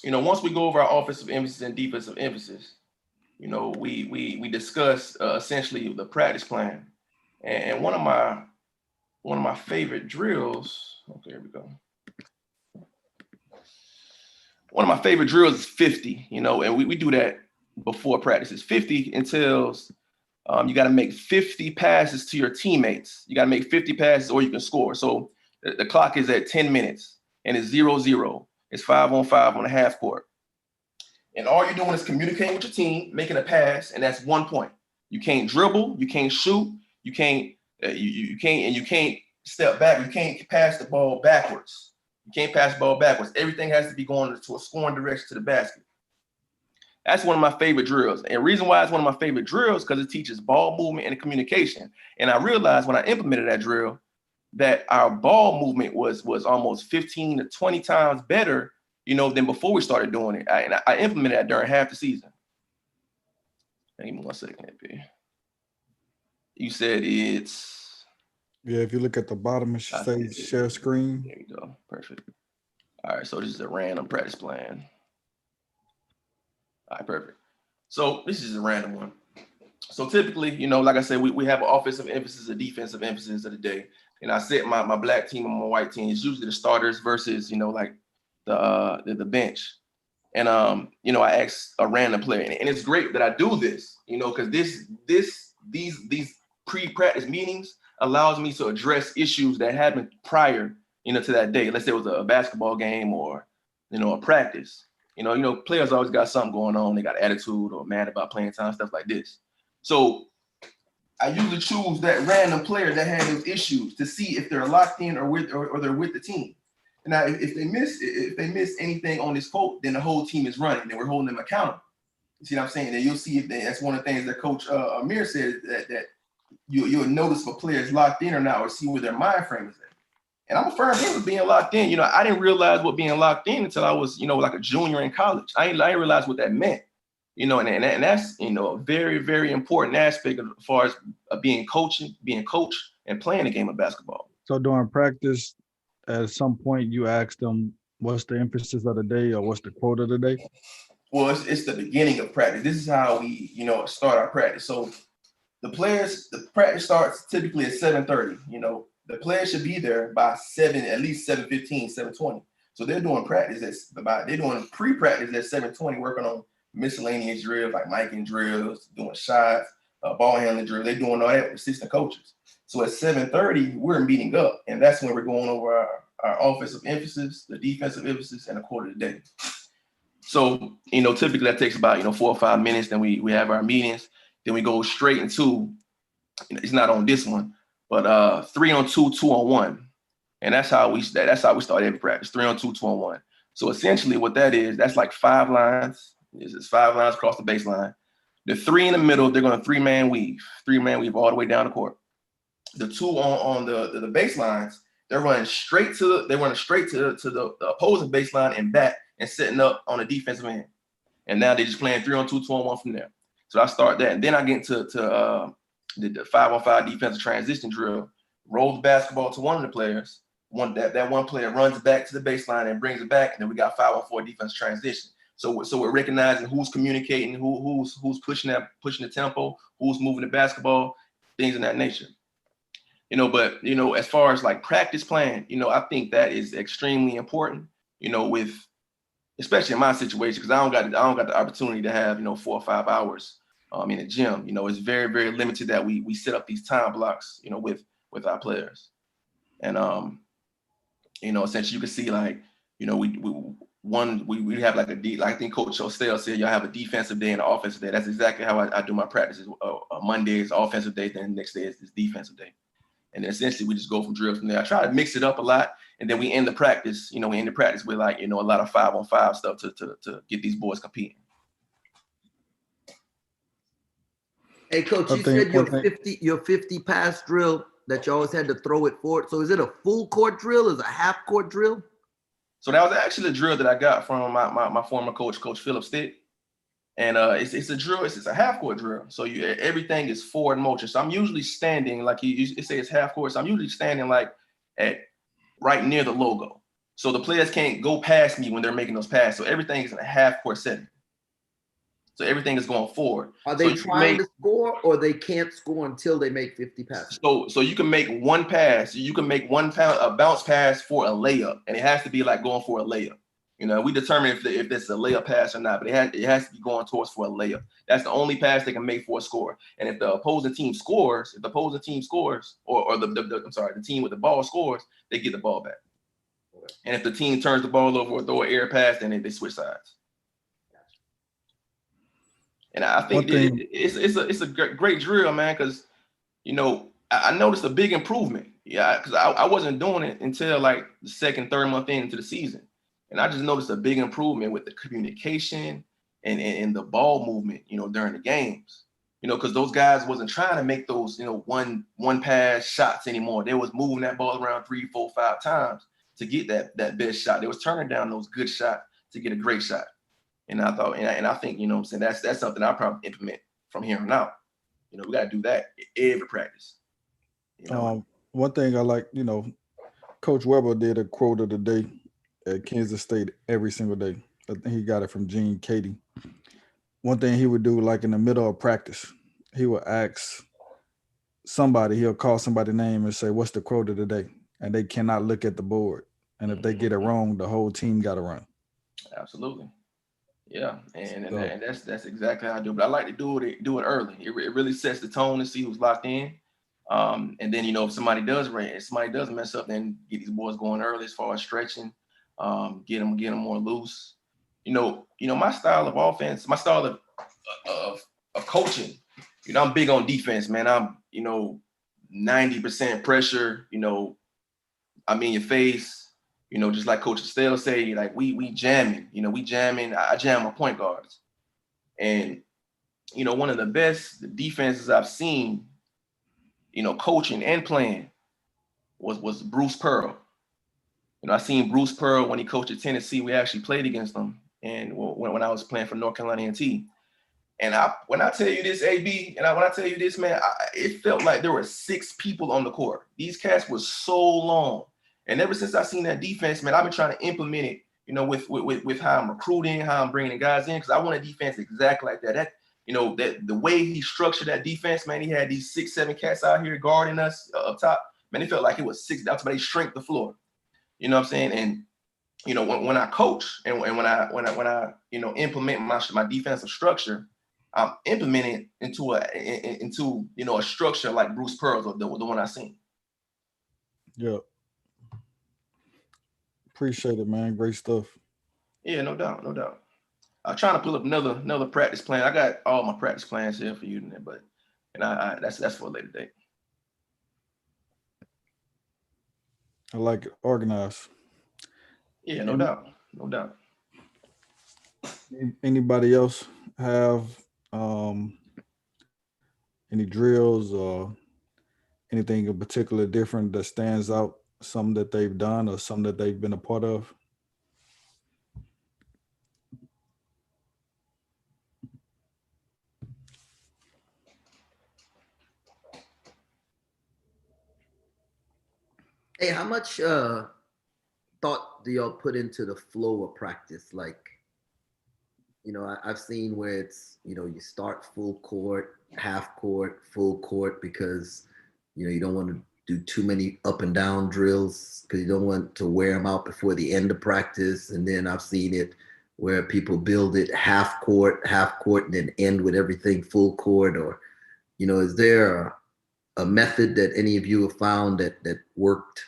you know, once we go over our offensive emphasis and defensive emphasis, you know, we discuss essentially the practice plan. And one of my favorite drills. Okay, here we go. One of my favorite drills is 50. You know, and we do that before practices. 50 entails you got to make 50 passes to your teammates. You got to make 50 passes or you can score. So the clock is at 10 minutes and it's 0-0. It's 5-on-5 on the half court. And all you're doing is communicating with your team, making a pass, and that's 1 point. You can't dribble, you can't shoot, you can't step back, you can't pass the ball backwards. You can't pass the ball backwards. Everything has to be going to a scoring direction to the basket. That's one of my favorite drills. And the reason why it's one of my favorite drills because it teaches ball movement and communication. And I realized when I implemented that drill that our ball movement was almost 15 to 20 times better, you know, than before we started doing it. And I implemented that during half the season. Give me 1 second, AP. You said it's... Yeah, if you look at the bottom, it should say share screen. There you go. Perfect. All right, so this is a random practice plan. All right, perfect. So this is a random one. So typically, you know, like I said, we have an offensive emphasis, a defensive emphasis of the day. And I set my black team and my white team. It's usually the starters versus, you know, like the bench. And you know, I ask a random player, and it's great that I do this, you know, because these pre-practice meetings allows me to address issues that happened prior, you know, to that day. Let's say it was a basketball game or, you know, a practice. You know, players always got something going on. They got attitude or mad about playing time, stuff like this. So I usually choose that random player that has those issues to see if they're locked in or they're with the team. And now if they miss anything on this quote, then the whole team is running and we're holding them accountable. You see what I'm saying? And you'll see if that's one of the things that Coach Amir said that you'll notice if a player is locked in or not, or see where their mind frame is at. And I'm a firm believer being locked in. You know, I didn't realize what being locked in until I was, you know, like a junior in college. I didn't realize what that meant. You know, and that's, you know, a very, very important aspect as far as being coached and playing the game of basketball. So during practice, at some point you ask them, what's the emphasis of the day or what's the quote of the day? Well, it's the beginning of practice. This is how we, you know, start our practice. So the practice starts typically at 7:30. You know, the players should be there by at least 7:15, 7:20. So they're doing they're doing pre-practice at 7:20, working on miscellaneous drills like miking drills, doing shots, ball handling drill. They're doing all that with assistant coaches. So at 7:30, we're meeting up, and that's when we're going over our offensive emphasis, the defensive emphasis, and a quarter of the day. So, typically that takes about, 4 or 5 minutes. Then we have our meetings. Then we go straight into, it's not on this one, but 3-on-2, 2-on-1. And that's how we start every practice, 3-on-2, 2-on-1. So essentially what that is, that's like 5 lines. It's 5 lines across the baseline. The 3 in the middle, they're going to 3-man weave all the way down the court. The 2 on the baselines, they're running straight to the opposing baseline and back and setting up on the defensive end. And now they're just playing 3-on-2, 2-on-1 from there. So I start that, and then I get into the 5-on-5 defensive transition drill. Roll the basketball to one of the players. That one player runs back to the baseline and brings it back, and then we got 5-on-4 defensive transition. So we're recognizing who's communicating, who's pushing the tempo, who's moving the basketball, things of that nature. But as far as like practice plan, I think that is extremely important. With especially in my situation, because I don't got the opportunity to have 4 or 5 hours in the gym. It's very, very limited that we set up these time blocks, with our players. And essentially you can see like, we have like like I think Coach Ostell said, y'all have a defensive day and an offensive day. That's exactly how I do my practices. Monday is offensive day, then the next day is defensive day. And then essentially we just go from drills from there. I try to mix it up a lot, and then we end the practice. We end the practice with like a lot of 5-on-5 stuff to get these boys competing. Hey, Coach, you said your 50 pass drill that you always had to throw it forward. So is it a full court drill? Is it a half court drill? So that was actually a drill that I got from my former coach, Coach Philip Stitt. And it's a drill. It's a half court drill. So everything is forward motion. So I'm usually standing, like you say it's half court. So I'm usually standing like at right near the logo. So the players can't go past me when they're making those passes. So everything is in a half court setting. So everything is going forward. Are they trying to score, or they can't score until they make 50 passes? So you can make one pass. You can make a bounce pass for a layup, and it has to be like going for a layup. We determine if it's a layup pass or not, but it has to be going towards for a layup. That's the only pass they can make for a score. And if the opposing team scores, or the team with the ball scores, they get the ball back. And if the team turns the ball over or throw an air pass, then they switch sides. And I think it's a great drill, man, because I noticed a big improvement. Yeah, because I wasn't doing it until like the 2nd, 3rd month into the season. And I just noticed a big improvement with the communication and the ball movement, during the games. Because those guys wasn't trying to make those, one pass shots anymore. They was moving that ball around 3, 4, 5 times to get that best shot. They was turning down those good shots to get a great shot. And I thought, and I think, that's something I'll probably implement from here on out. We got to do that every practice. One thing I like, Coach Weber did a quote of the day at Kansas State every single day. I think he got it from Gene Katie. One thing he would do, like in the middle of practice, he would ask somebody, he'll call somebody's name and say, "What's the quote of the day?" And they cannot look at the board. And if they get it wrong, the whole team got to run. Absolutely. Yeah, and that's exactly how I do. But I like to do it early. It really sets the tone to see who's locked in. And then if somebody does mess up, then get these boys going early as far as stretching, get them more loose. My style of offense, my style of coaching. I'm big on defense, man. I'm 90% pressure. I'm in your face. Just like Coach Estelle say, like we jamming, we jamming. I jam my point guards. And, one of the best defenses I've seen, coaching and playing was Bruce Pearl. I seen Bruce Pearl when he coached at Tennessee. We actually played against him. And when I was playing for North Carolina A&T. And when I tell you this, AB, when I tell you this, man, it felt like there were 6 people on the court. These cats were so long. And ever since I seen that defense, man, I've been trying to implement it, with how I'm recruiting, how I'm bringing the guys in, because I want a defense exactly like that. That the way he structured that defense, man, he had these 6, 7 cats out here guarding us up top. Man, it felt like it was 6 down, but they shrink the floor. You know what I'm saying? And when I coach and when I implement my defensive structure, I'm implementing into a structure like Bruce Pearl's or the one I seen. Yeah. Appreciate it, man. Great stuff. Yeah, no doubt, no doubt. I'm trying to pull up another practice plan. I got all my practice plans here for you, but that's for a later date. I like it. Organized. Yeah, no doubt, no doubt. Anybody else have any drills or anything in particular different that stands out, something that they've done or something that they've been a part of? Hey, how much thought do y'all put into the flow of practice? Like, I've seen where it's, you start full court, half court, full court, because, you don't want to do too many up and down drills because you don't want to wear them out before the end of practice. And then I've seen it where people build it half court, and then end with everything full court. Or, is there a method that any of you have found that worked,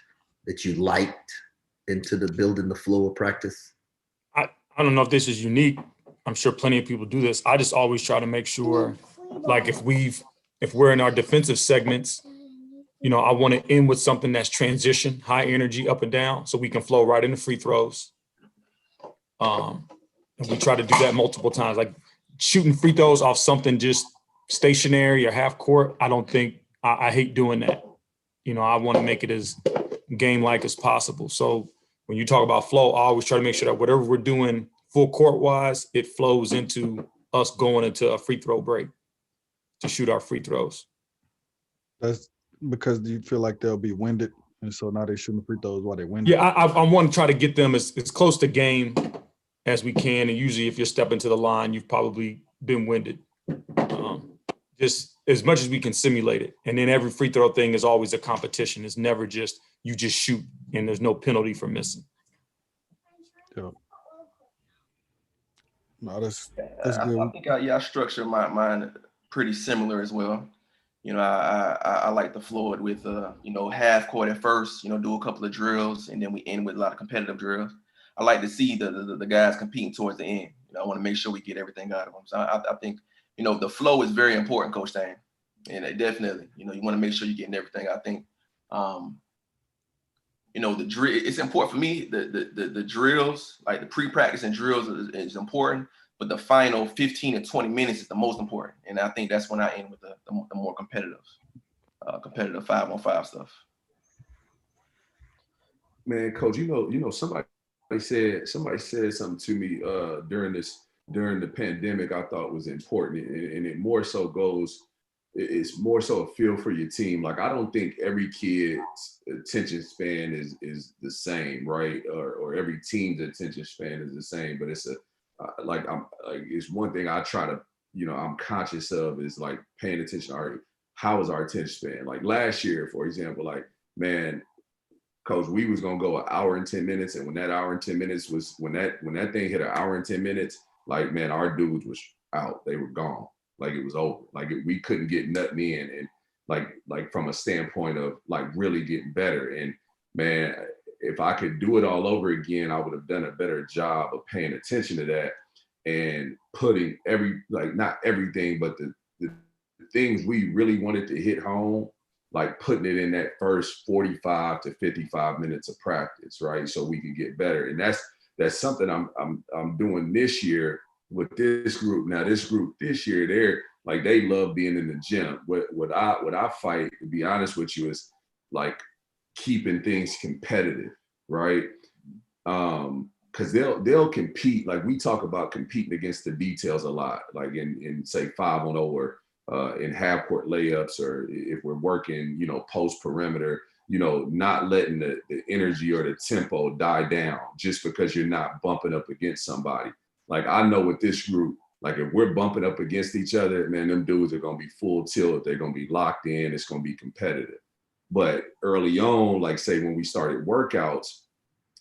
that you liked into the building the flow of practice? I don't know if this is unique. I'm sure plenty of people do this. I just always try to make sure, like if we're in our defensive segments, I want to end with something that's transition, high energy, up and down, so we can flow right into free throws. And we try to do that multiple times, like shooting free throws off something just stationary or half court. I hate doing that. I want to make it as game-like as possible. So when you talk about flow, I always try to make sure that whatever we're doing full court-wise, it flows into us going into a free throw break to shoot our free throws. That's because you feel like they'll be winded, and so now they're shooting free throws while they're winded. Yeah, I want to try to get them as close to game as we can. And usually if you're stepping to the line, you've probably been winded. Just as much as we can simulate it. And then every free throw thing is always a competition. It's never just, you just shoot and there's no penalty for missing. Yeah. No, that's I good. think I structure mine pretty similar as well. I like to flow it with half court at first, do a couple of drills, and then we end with a lot of competitive drills. I like to see the guys competing towards the end. I want to make sure we get everything out of them. So I think the flow is very important, Coach Stan, and definitely you want to make sure you're getting everything. I think the drill, it's important for me. The drills, like the pre-practice and drills is important, but the final 15 to 20 minutes is the most important. And I think that's when I end with the more competitive 5-on-5 stuff. Man, Coach, somebody said something to me during the pandemic I thought was important, and it more so goes, it's more so a feel for your team. Like, I don't think every kid's attention span is the same, right? Or every team's attention span is the same, but it's it's one thing I try to, I'm conscious of is like paying attention. All right, how is our attention span? Like last year, for example, like, man, Coach, we was gonna go an hour and 10 minutes, and when that hour and 10 minutes was, when that thing hit an hour and 10 minutes, like, man, our dudes was out. They were gone. Like, it was over. Like, we couldn't get nothing in, and like from a standpoint of like really getting better. And man, if I could do it all over again, I would have done a better job of paying attention to that and putting not everything, but the things we really wanted to hit home, like putting it in that first 45 to 55 minutes of practice, right? So we can get better. And that's something I'm doing this year with this group. Now, this group this year, they love being in the gym. What I fight, to be honest with you, is like keeping things competitive, right? Because they'll compete. Like, we talk about competing against the details a lot, like in say 5-on-0 or in half court layups, or if we're working, post perimeter, not letting the energy or the tempo die down just because you're not bumping up against somebody. Like, I know with this group, like if we're bumping up against each other, man, them dudes are going to be full tilt. They're going to be locked in. It's going to be competitive. But early on, like say when we started workouts,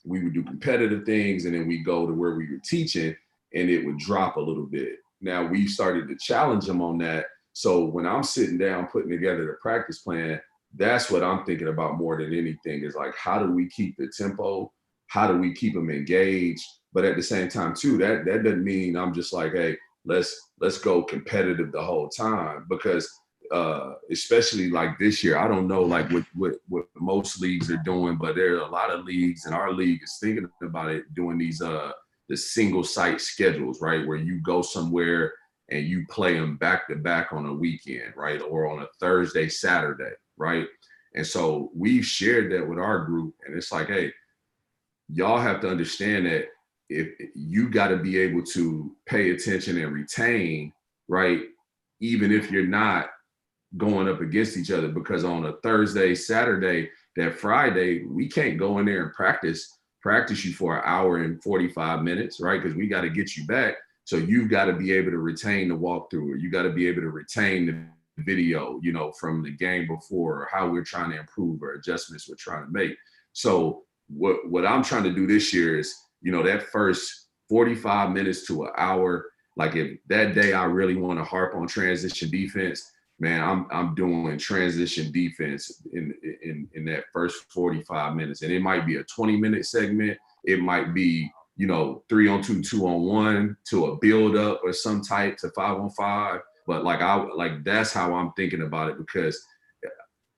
we would do competitive things, and then we go to where we were teaching, and it would drop a little bit. now we started to challenge them on that. So when I'm sitting down putting together the practice plan, that's what I'm thinking about more than anything, is like, how do we keep the tempo? How do we keep them engaged? But at the same time too, that doesn't mean I'm just like, hey, let's go competitive the whole time, because especially like this year, I don't know like what most leagues are doing, but there are a lot of leagues, and our league is thinking about it, doing these the single site schedules, right? Where you go somewhere and you play them back to back on a weekend, right? Or on a Thursday, Saturday, right? And so we've shared that with our group, and it's like, hey, y'all have to understand that if you got to be able to pay attention and retain, right? Even if you're not going up against each other, because on a Thursday, Saturday, that Friday, we can't go in there and practice you for an hour and 45 minutes, right? Because we got to get you back. So you've got to be able to retain the walkthrough, or you got to be able to retain the video, you know, from the game before, or how we're trying to improve or adjustments we're trying to make. So what I'm trying to do this year is, you know, that first 45 minutes to an hour, like if that day I really want to harp on transition defense, man, I'm doing transition defense in that first 45 minutes. And it might be a 20-minute segment. It might be, you know, 3-on-2, 2-on-1 to a build up or some type to 5-on-5. But like that's how I'm thinking about it, because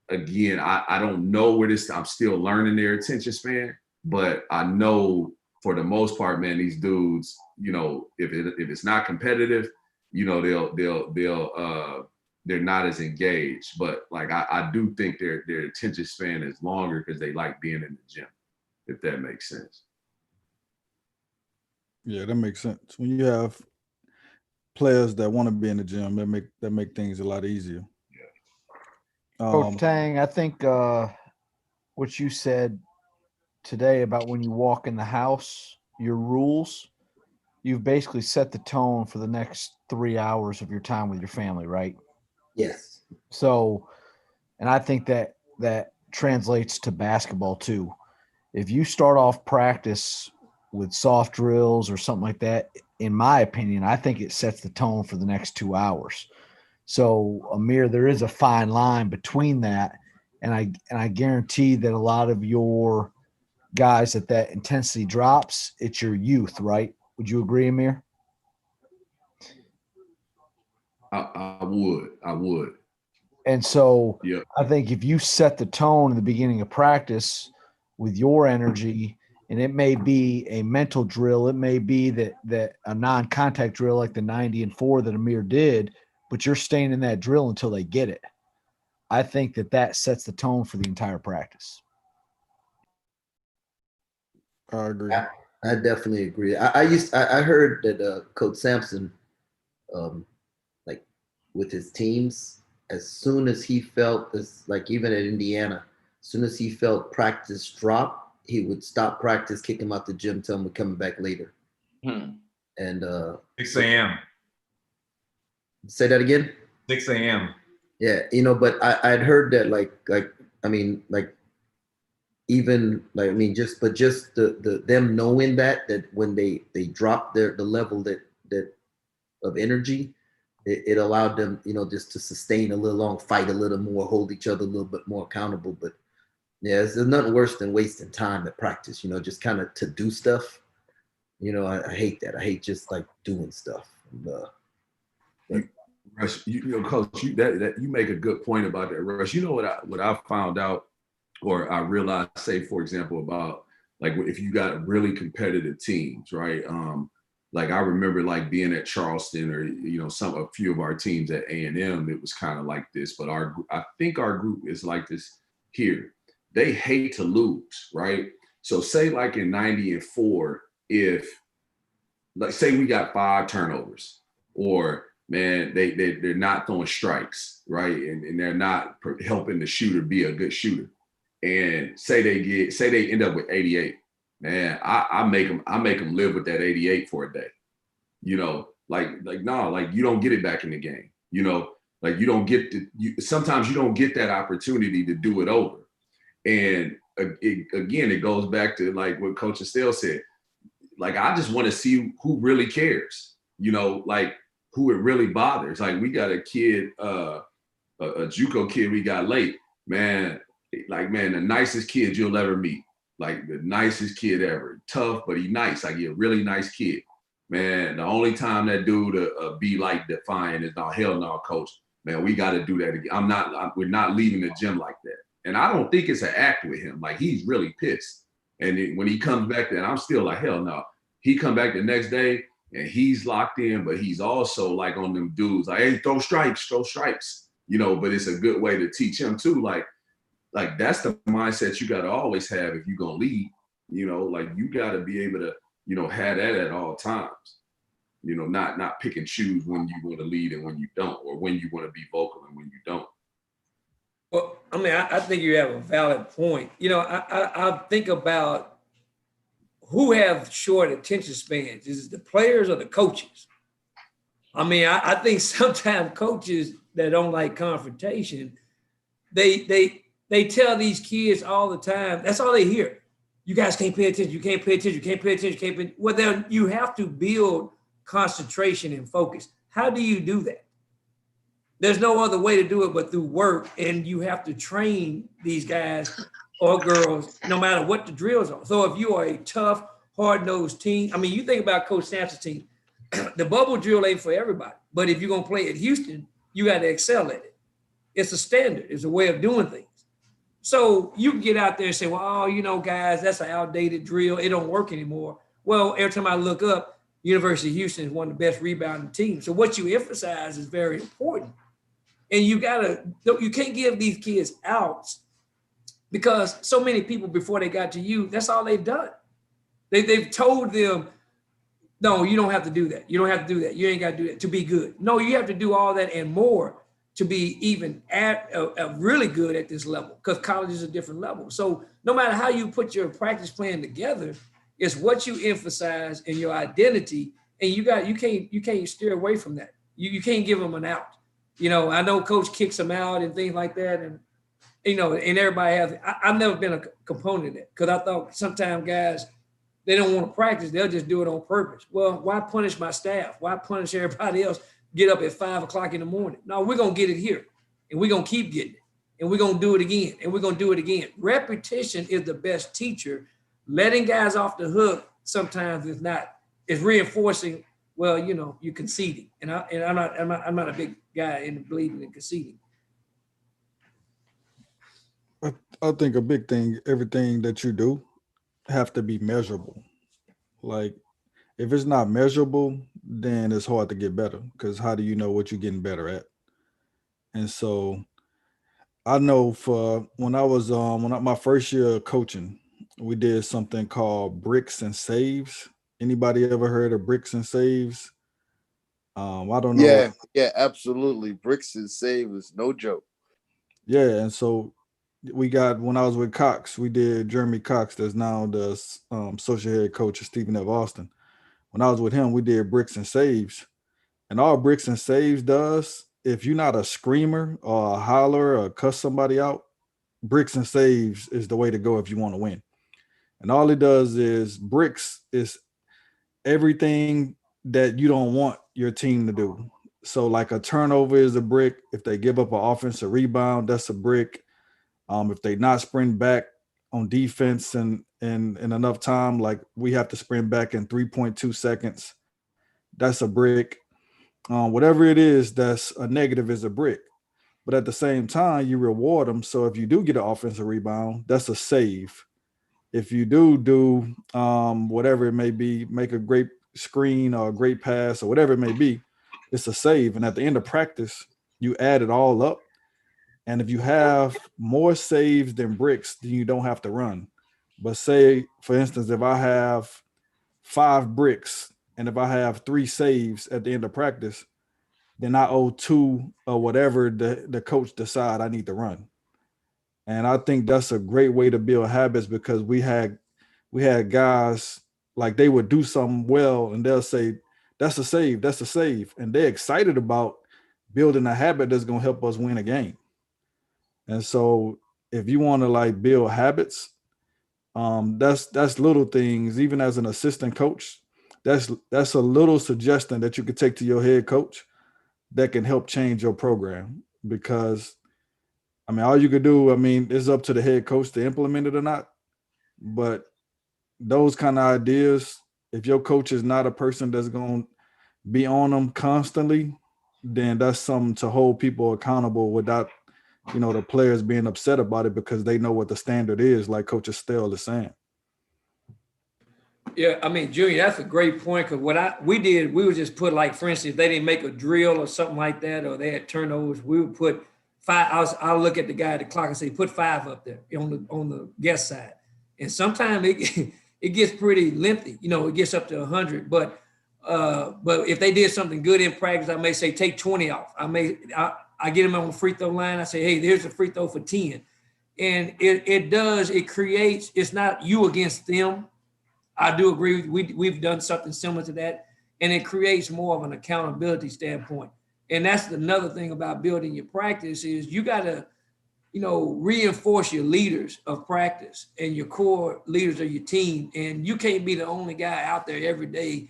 again, I don't know where I'm still learning their attention span, but I know for the most part, man, these dudes, you know, if it's not competitive, you know, they're not as engaged. But like I do think their attention span is longer because they like being in the gym, if that makes sense. Yeah, that makes sense. When you have players that want to be in the gym, that make things a lot easier. Coach Tang, I think what you said today about when you walk in the house, your rules, you've basically set the tone for the next 3 hours of your time with your family, right? Yes. So, and I think that translates to basketball too. If you start off practice with soft drills or something like that, in my opinion, I think it sets the tone for the next 2 hours. So, Amir, there is a fine line between that, and I guarantee that a lot of your guys that intensity drops, it's your youth, right? Would you agree, Amir? I would. And so yeah. I think if you set the tone in the beginning of practice with your energy, and it may be a mental drill, it may be that a non-contact drill like the 90 and 4 that Amir did, but you're staying in that drill until they get it. I think that sets the tone for the entire practice. I agree. I definitely agree. I heard that Coach Sampson, like with his teams, as soon as he felt this, like even at Indiana, as soon as he felt practice drop, he would stop practice, kick him out the gym, tell him we're coming back later. And 6 a.m. Say that again. 6 a.m. Yeah, you know, but I'd heard that just the them knowing that when they drop the level that of energy, it allowed them, you know, just to sustain a little long, fight a little more, hold each other a little bit more accountable. But yeah, there's nothing worse than wasting time at practice, you know, just kind of to do stuff. You know, I hate that. I hate just like doing stuff. Rush, you know, Coach, that you make a good point about that, Rush. You know what I found out, or I realized, say for example, about like if you got really competitive teams, right? Like I remember like being at Charleston, or you know, a few of our teams at A&M, it was kind of like this. But I think our group is like this here. They hate to lose, right? So say like in 90 and 4, if like say we got 5 turnovers, or man, they're not throwing strikes, right? And they're not helping the shooter be a good shooter. And say they end up with 88, man, I make them live with that 88 for a day. You know, like you don't get it back in the game. You know, like you don't get sometimes you don't get that opportunity to do it over. And it goes back to like what Coach Estelle said. Like I just want to see who really cares. You know, like who it really bothers. Like we got a kid, a JUCO kid we got late, man, the nicest kid you'll ever meet. Like the nicest kid ever. Tough, but he nice. Like he a really nice kid. Man, the only time that dude be like defiant is, no, hell no, coach. Man, we got to do that again. We're not leaving the gym like that. And I don't think it's an act with him. Like he's really pissed. And when he comes back there, and I'm still like, hell no. He come back the next day and he's locked in, but he's also like on them dudes, like, hey, throw stripes, you know, but it's a good way to teach him too. Like that's the mindset you got to always have if you're going to lead, you know, like you got to be able to, you know, have that at all times, you know, not pick and choose when you want to lead and when you don't, or when you want to be vocal and when you don't. Well, I mean, I think you have a valid point. You know, I think about who have short attention spans. Is it the players or the coaches? I mean, I think sometimes coaches that don't like confrontation, they tell these kids all the time, that's all they hear. You guys can't pay attention. You can't pay attention. You can't pay attention. You can't pay. Well, then you have to build concentration and focus. How do you do that? There's no other way to do it but through work, and you have to train these guys or girls, no matter what the drills are. So if you are a tough, hard-nosed team, I mean, you think about Coach Sampson's team, the bubble drill ain't for everybody. But if you're going to play at Houston, you got to excel at it. It's a standard. It's a way of doing things. So you can get out there and say, well, oh, you know, guys, that's an outdated drill. It don't work anymore. Well, every time I look up, University of Houston is one of the best rebounding teams. So what you emphasize is very important. And you can't give these kids outs, because so many people before they got to you, that's all they've done. They've told them, no, you don't have to do that. You don't have to do that. You ain't got to do that to be good. No, you have to do all that and more to be even at really good at this level, because college is a different level. So no matter how you put your practice plan together, it's what you emphasize in your identity, and you can't steer away from that. You can't give them an out. You know, I know coach kicks them out and things like that, and you know, and everybody has. I've never been a component of that, because I thought sometimes guys, they don't want to practice, they'll just do it on purpose. Well, why punish my staff? Why punish everybody else? Get up at 5 o'clock in the morning. No, we're going to get it here, and we're going to keep getting it, and we're going to do it again, and we're going to do it again. Repetition is the best teacher. Letting guys off the hook sometimes is not. It's reinforcing, well, you know, you're conceding. And I'm not a big guy in believing in conceding. I think a big thing, everything that you do have to be measurable. Like, if it's not measurable, then it's hard to get better, because how do you know what you're getting better at? And so I know for when I was my first year of coaching, we did something called bricks and saves. Anybody ever heard of bricks and saves? I don't know. Yeah, absolutely. Bricks and saves is no joke. Yeah, and so we got, when I was with Cox, we did Jeremy Cox, that's now the associate head coach of Stephen F. Austin. When I was with him, we did bricks and saves. And all bricks and saves does, if you're not a screamer or a holler or cuss somebody out, bricks and saves is the way to go if you want to win. And all it does is, bricks is everything that you don't want your team to do. So like a turnover is a brick. If they give up an offensive rebound, that's a brick. If they not sprint back on defense and enough time, like we have to sprint back in 3.2 seconds, that's a brick. Whatever it is that's a negative is a brick. But at the same time, you reward them. So if you do get an offensive rebound, that's a save. If you do whatever it may be, make a great screen or a great pass or whatever it may be, it's a save. And at the end of practice, you add it all up. And if you have more saves than bricks, then you don't have to run. But say, for instance, if I have 5 bricks and if I have 3 saves at the end of practice, then I owe 2 or whatever the coach decide I need to run. And I think that's a great way to build habits, because we had guys, like, they would do something well and they'll say, that's a save, that's a save. And they're excited about building a habit that's going to help us win a game. And so if you want to like build habits, that's little things. Even as an assistant coach, that's a little suggestion that you could take to your head coach that can help change your program. Because I mean, all you could do, I mean, it's up to the head coach to implement it or not. But those kind of ideas, if your coach is not a person that's going to be on them constantly, then that's something to hold people accountable without, the players being upset about it, because they know what the standard is, like Coach Estelle is saying. Yeah, I mean, Junior, that's a great point. Because we would just put, like, for instance, if they didn't make a drill or something like that, or they had turnovers, we would put 5. I'll look at the guy at the clock and say, put 5 up there on the guest side. And sometimes it gets pretty lengthy. It gets up to 100. But if they did something good in practice, I may say take 20 off. I get them on the free throw line. I say, hey, there's a free throw for 10. And it creates, it's not you against them. I do agree. We've done something similar to that, and it creates more of an accountability standpoint. And that's another thing about building your practice is you got to, reinforce your leaders of practice and your core leaders of your team. And you can't be the only guy out there every day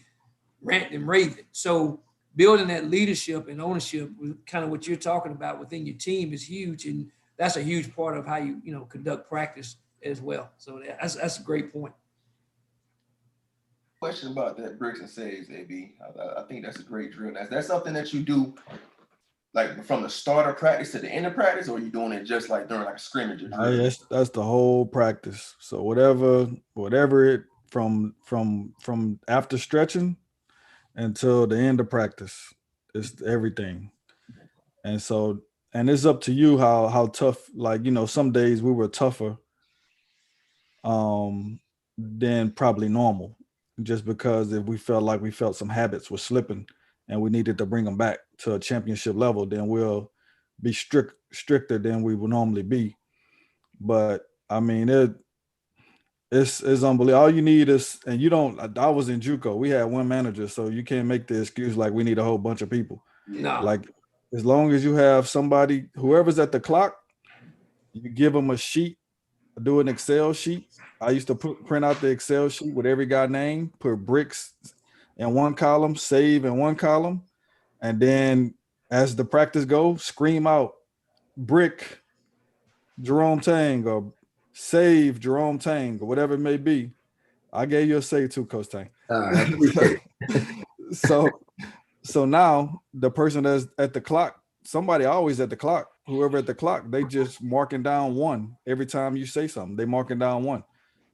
ranting and raving. So building that leadership and ownership, kind of what you're talking about within your team, is huge, and that's a huge part of how you conduct practice as well. So that's a great point. Question about that bricks and saves, AB. I think that's a great drill. That's something that you do like from the start of practice to the end of practice, or are you doing it just like during like a scrimmage? That's the whole practice. So whatever it from after stretching until the end of practice, it's everything. And so, and it's up to you how tough, like, some days we were tougher than probably normal, just because if we felt some habits were slipping and we needed to bring them back to a championship level, then we'll be stricter than we would normally be. But I mean, it's unbelievable. All you need is, and I was in JUCO, we had one manager, so you can't make the excuse like we need a whole bunch of people. No. Like, as long as you have somebody, whoever's at the clock, you give them a sheet, do an Excel sheet. I used to print out the Excel sheet with every guy name, put bricks in one column, save in one column, and then as the practice goes, scream out brick Jerome Tang or save Jerome Tang or whatever it may be. I gave you a save too, Coach Tang. I appreciate it. So now the person that's at the clock, somebody always at the clock, whoever at the clock, they just marking down 1 every time you say something. They marking down 1.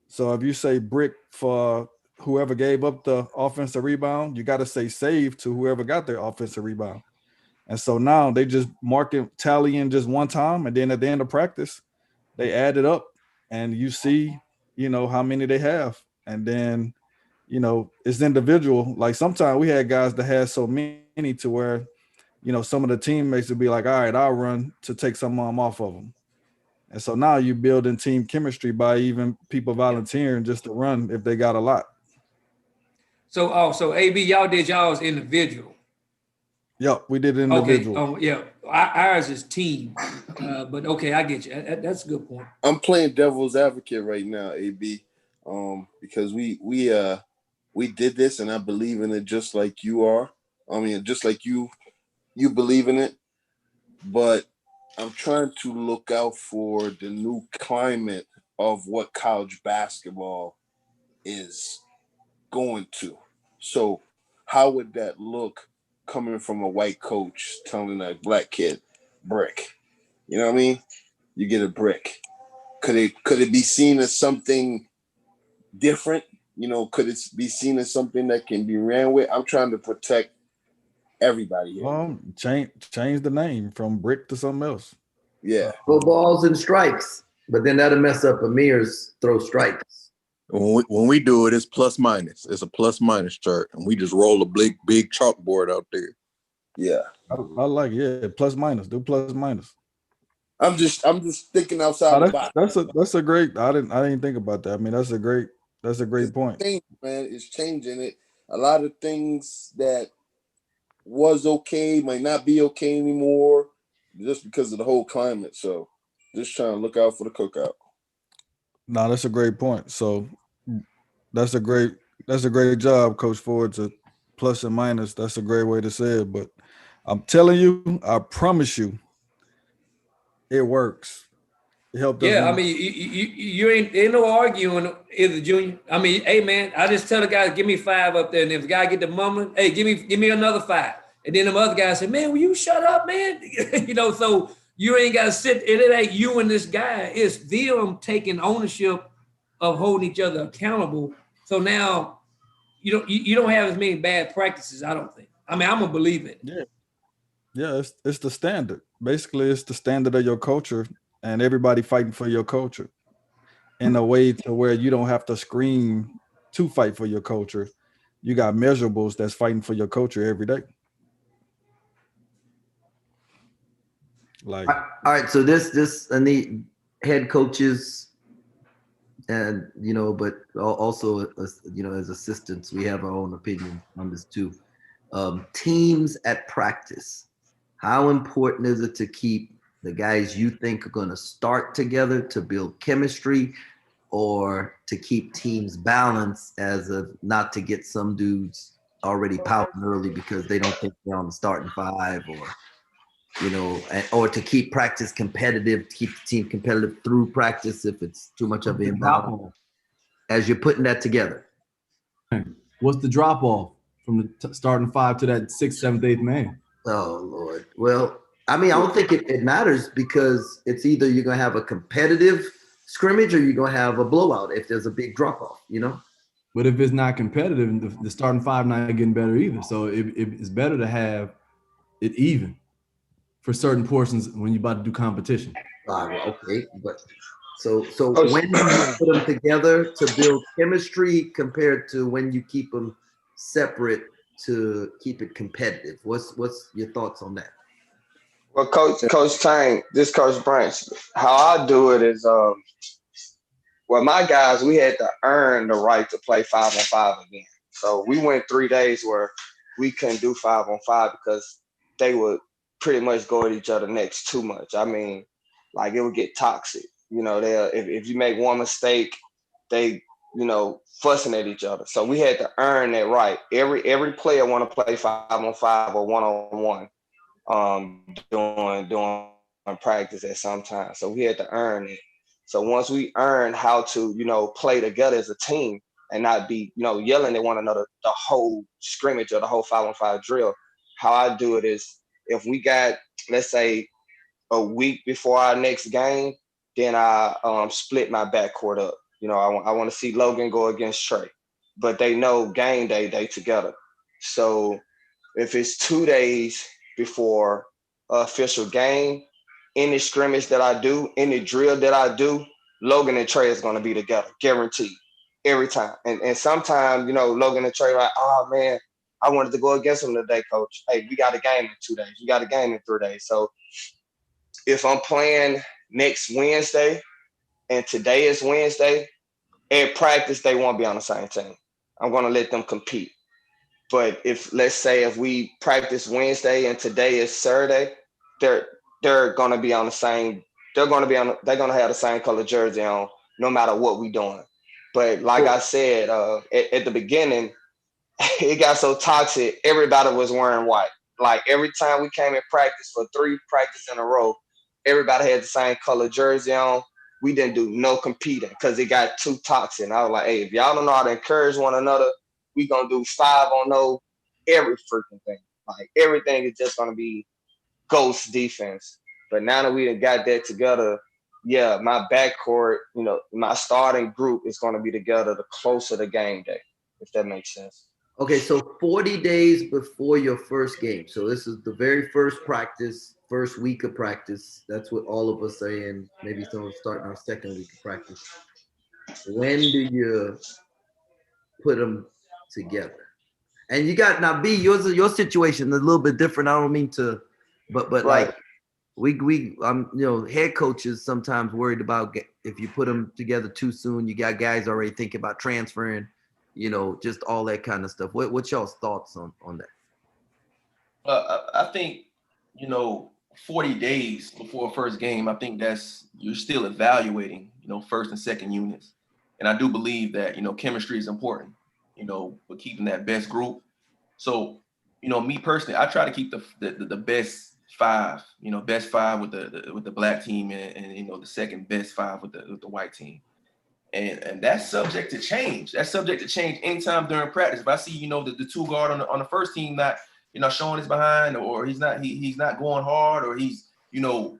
So if you say brick for whoever gave up the offensive rebound, you got to say save to whoever got their offensive rebound. And so now they just tallying just one time, and then at the end of practice, they add it up, and you see, how many they have, and then, it's individual. Like sometimes we had guys that had so many to where, some of the teammates would be like, all right, I'll run to take some off of them. And so now you building team chemistry by even people volunteering just to run if they got a lot. So AB, y'all did y'all's individual. Yep, we did individual. Okay, yeah, ours is team, but okay, I get you. That's a good point. I'm playing devil's advocate right now, AB, because we did this, and I believe in it just like you are. I mean, just like you believe in it, but I'm trying to look out for the new climate of what college basketball is going to. So how would that look coming from a white coach telling a black kid, brick? You know what I mean? You get a brick. Could it be seen as something different? Could it be seen as something that can be ran with? I'm trying to protect everybody here. Change the name from brick to something else. Yeah. Throw balls and strikes, but then that'll mess up Amir's throw strikes. When we do it, it's plus minus. It's a plus minus chart, and we just roll a big chalkboard out there. Yeah, I like it. Yeah, plus minus. Do plus minus. I'm just thinking outside the box. That's a great. I didn't think about that. I mean, that's a great point. Man, it's changing it. A lot of things that was okay might not be okay anymore, just because of the whole climate. So, just trying to look out for the cookout. No, that's a great point. So, that's a great That's a great job, Coach Ford. To plus and minus, that's a great way to say it. But I'm telling you, I promise you, it works. It helped us. Yeah, I mean, you ain't no arguing either, Junior. I mean, hey man, I just tell the guys, give me 5 up there, and if the guy get the mumbling, hey, give me another 5. And then the other guys say, man, will you shut up, man? So you ain't got to sit. It ain't you and this guy. It's them taking ownership of holding each other accountable. So now you don't have as many bad practices. I don't think. I mean, I'm gonna believe it. Yeah, it's the standard. Basically, it's the standard of your culture, and everybody fighting for your culture in a way to where you don't have to scream to fight for your culture. You got measurables that's fighting for your culture every day. Like, all right. So this I need head coaches, and but also as assistants, we have our own opinion on this too. Teams at practice. How important is it to keep the guys you think are going to start together to build chemistry, or to keep teams balanced as of not to get some dudes already pouting early because they don't think they're on the starting 5, or to keep practice competitive, to keep the team competitive through practice if it's too much of an imbalance as you're putting that together? What's the drop off from the starting 5 to that 6th, 7th, 8th man? Oh, Lord. Well, I mean, I don't think it matters, because it's either you're going to have a competitive scrimmage or you're going to have a blowout if there's a big drop off, But if it's not competitive, the starting 5 not getting better either. So it's better to have it even for certain portions when you're about to do competition. Okay, but so when do you put them together to build chemistry compared to when you keep them separate to keep it competitive? What's your thoughts on that? Well, Coach Tang, this Coach Branch, how I do it is, well, my guys, we had to earn the right to play 5-on-5 again. So we went 3 days where we couldn't do 5-on-5 because they would pretty much go at each other necks too much. I mean, like, it would get toxic. If you make one mistake, they, fussing at each other. So we had to earn that right. Every player want to play 5-on-5 or 1-on-1 during practice at some time. So we had to earn it. So once we earned how to, play together as a team and not be, yelling at one another the whole scrimmage or the whole 5-on-5 drill, how I do it is, if we got, let's say, a week before our next game, then I split my backcourt up. I want to see Logan go against Trey, but they know game day they together. So if it's 2 days before official game, any scrimmage that I do, any drill that I do, Logan and Trey is going to be together, guaranteed, every time. And sometimes, Logan and Trey are like, oh man, I wanted to go against him today, coach. Hey, we got a game in 2 days. We got a game in 3 days. So if I'm playing next Wednesday and today is Wednesday, at practice, they won't be on the same team. I'm going to let them compete. But let's say if we practice Wednesday and today is Saturday, they're going to be on the same. They're going to have the same color jersey on no matter what we doing. But like I said, at the beginning, it got so toxic. Everybody was wearing white. Like every time we came in practice for 3 practices in a row, everybody had the same color jersey on. We didn't do no competing because it got too toxic. And I was like, hey, if y'all don't know how to encourage one another, we gonna do 5-on-0 every freaking thing. Like everything is just gonna be ghost defense. But now that we done got that together, yeah, my backcourt, my starting group is gonna be together the closer to game day, if that makes sense. Okay, so 40 days before your first game. So this is the very first practice, first week of practice. That's what all of us are in. Maybe some are starting our second week of practice. When do you put them together? And you got, now B, your situation is a little bit different. I don't mean to, but right. Like we head coaches sometimes worried about if you put them together too soon, you got guys already thinking about transferring, just all that kind of stuff. What's y'all's thoughts on that? I think, 40 days before first game, I think you're still evaluating, first and second units. And I do believe that, chemistry is important. you know, with keeping that best group. So, you know, me personally, I try to keep the best five, you know, best five with the black team and you know, the second best five with the white team. And that's subject to change. That's subject to change anytime during practice. If I see, you know, the two guard on the first team not, you know, showing his behind, or he's not going hard, or he's, you know,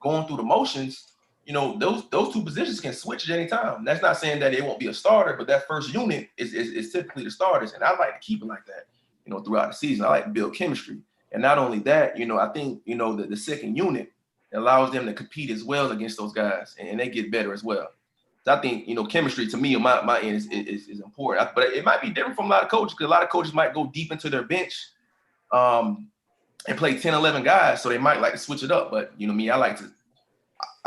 going through the motions, you know, those two positions can switch at any time. That's not saying that it won't be a starter, but that first unit is typically the starters. And I like to keep it like that, you know, throughout the season. I like to build chemistry. And not only that, you know, I think, you know, the second unit allows them to compete as well against those guys, and they get better as well. So I think, you know, chemistry to me on my end is important. But it might be different from a lot of coaches, because a lot of coaches might go deep into their bench and play 10, 11 guys. So they might like to switch it up. But, you know, me, I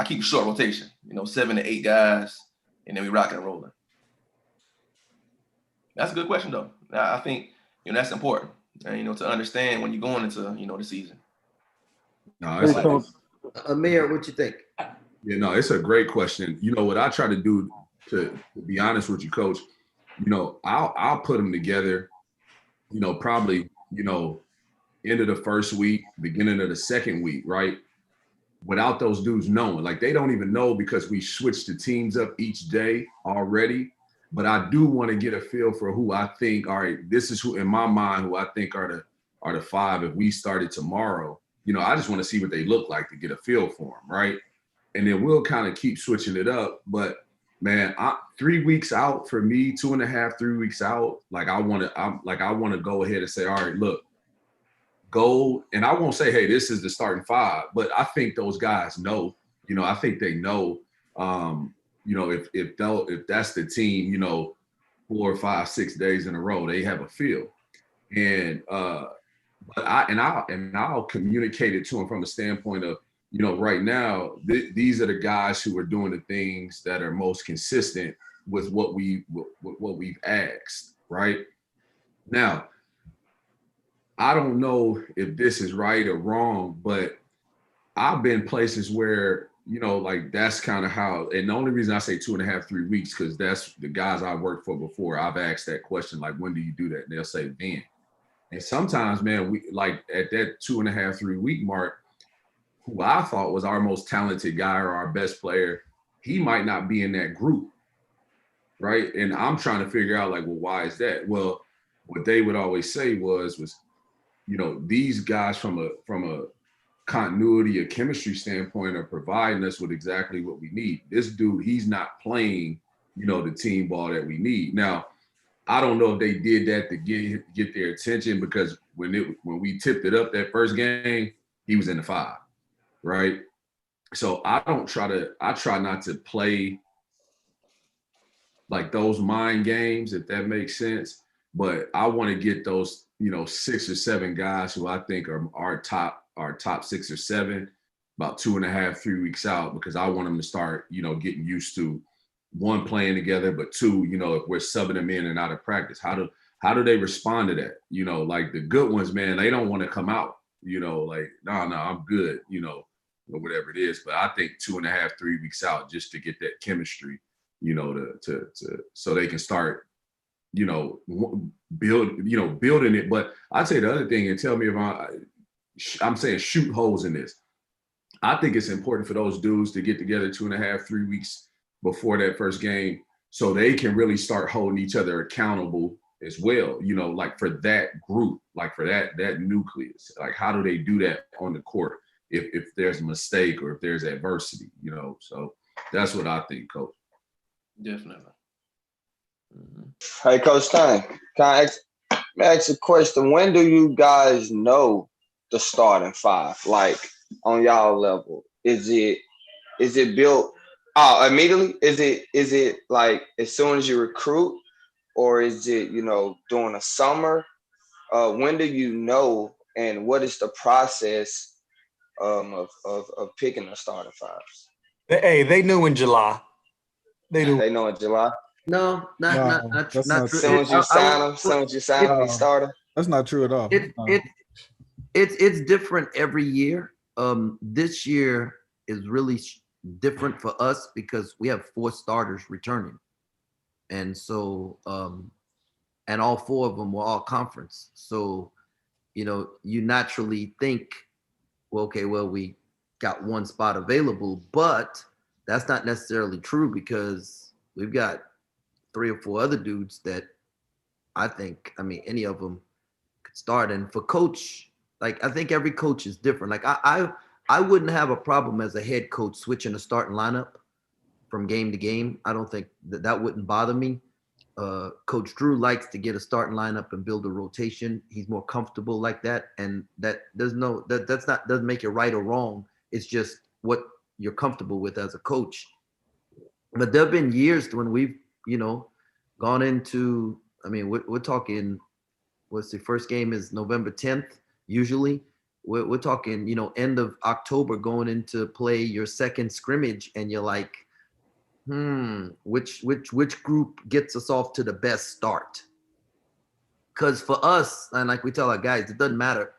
keep a short rotation, you know, 7 to 8 guys, and then we rocking and rolling. That's a good question, though. I think, you know, that's important, you know, to understand when you're going into, you know, the season. No, it's Amir, what you think? Yeah, no, it's a great question. You know, what I try to do, to be honest with you, Coach, you know, I'll put them together, you know, probably, you know, end of the first week, beginning of the second week, right? Without those dudes knowing. Like, they don't even know, because we switch the teams up each day already. But I do want to get a feel for who I think, all right, this is who, in my mind, who I think are the five if we started tomorrow. You know, I just want to see what they look like to get a feel for them, right? And then we'll kind of keep switching it up. But man, 3 weeks out for me, 2.5, 3 weeks out, like I want to go ahead and say, all right, look, go. And I won't say, hey, this is the starting five, but I think those guys know, you know, I think they know, you know, if that's the team, you know, 4 or 5, 6 days in a row, they have a feel. And but I'll communicate it to them from a standpoint of, you know, right now, these are the guys who are doing the things that are most consistent with what we've asked, right? Now, I don't know if this is right or wrong, but I've been places where, you know, like that's kind of how, and the only reason I say 2.5, 3 weeks, because that's the guys I worked for before. I've asked that question, like, when do you do that? And they'll say, then. And sometimes, man, we like at that 2.5, 3 week mark, who I thought was our most talented guy or our best player, he might not be in that group, right? And I'm trying to figure out, like, well, why is that? Well, what they would always say was, you know, these guys from a continuity, a chemistry standpoint are providing us with exactly what we need. This dude, he's not playing, you know, the team ball that we need. Now, I don't know if they did that to get their attention, because when we tipped it up that first game, he was in the 5. Right. So I try not to play like those mind games, if that makes sense. But I want to get those, you know, 6 or 7 guys who I think are our top 6 or 7, about 2.5, 3 weeks out, because I want them to start, you know, getting used to, 1, playing together, but 2, you know, if we're subbing them in and out of practice, how do they respond to that? You know, like the good ones, man, they don't want to come out, you know, like, no, I'm good, you know, or whatever it is. But I think 2.5, 3 weeks out, just to get that chemistry, you know, to so they can start, you know, building it. But I'd say the other thing, and tell me if I'm saying shoot holes in this. I think it's important for those dudes to get together 2.5, 3 weeks before that first game, so they can really start holding each other accountable as well, you know, like for that group, like for that nucleus. Like, how do they do that on the court if there's a mistake or if there's adversity, you know? So that's what I think, Coach. Definitely. Hey, Coach Stein, can I ask a question? When do you guys know the starting 5, like on y'all level? Is it built immediately? Is it like as soon as you recruit, or is it, you know, during the summer? When do you know, and what is the process of picking the starting 5s? Hey, they knew in July. They know in July. No, not true. As soon as you sign them, he started. That's not true at all. It's different every year. This year is really different for us because we have 4 starters returning, and so and all 4 of them were all conference. So, you know, you naturally think, well, okay, well, we got 1 spot available, but that's not necessarily true because we've got 3 or 4 other dudes that I think, I mean, any of them could start. And for coach, like, I think every coach is different. Like I wouldn't have a problem as a head coach switching a starting lineup from game to game. I don't think that wouldn't bother me. Coach Drew likes to get a starting lineup and build a rotation. He's more comfortable like that. And that doesn't make it right or wrong. It's just what you're comfortable with as a coach. But there have been years when we've, you know, gone into, I mean, we're talking, what's the first game is November 10th, usually. We're talking, you know, end of October going into play your second scrimmage, and you're like, which group gets us off to the best start? Because for us, and like we tell our guys, it doesn't matter.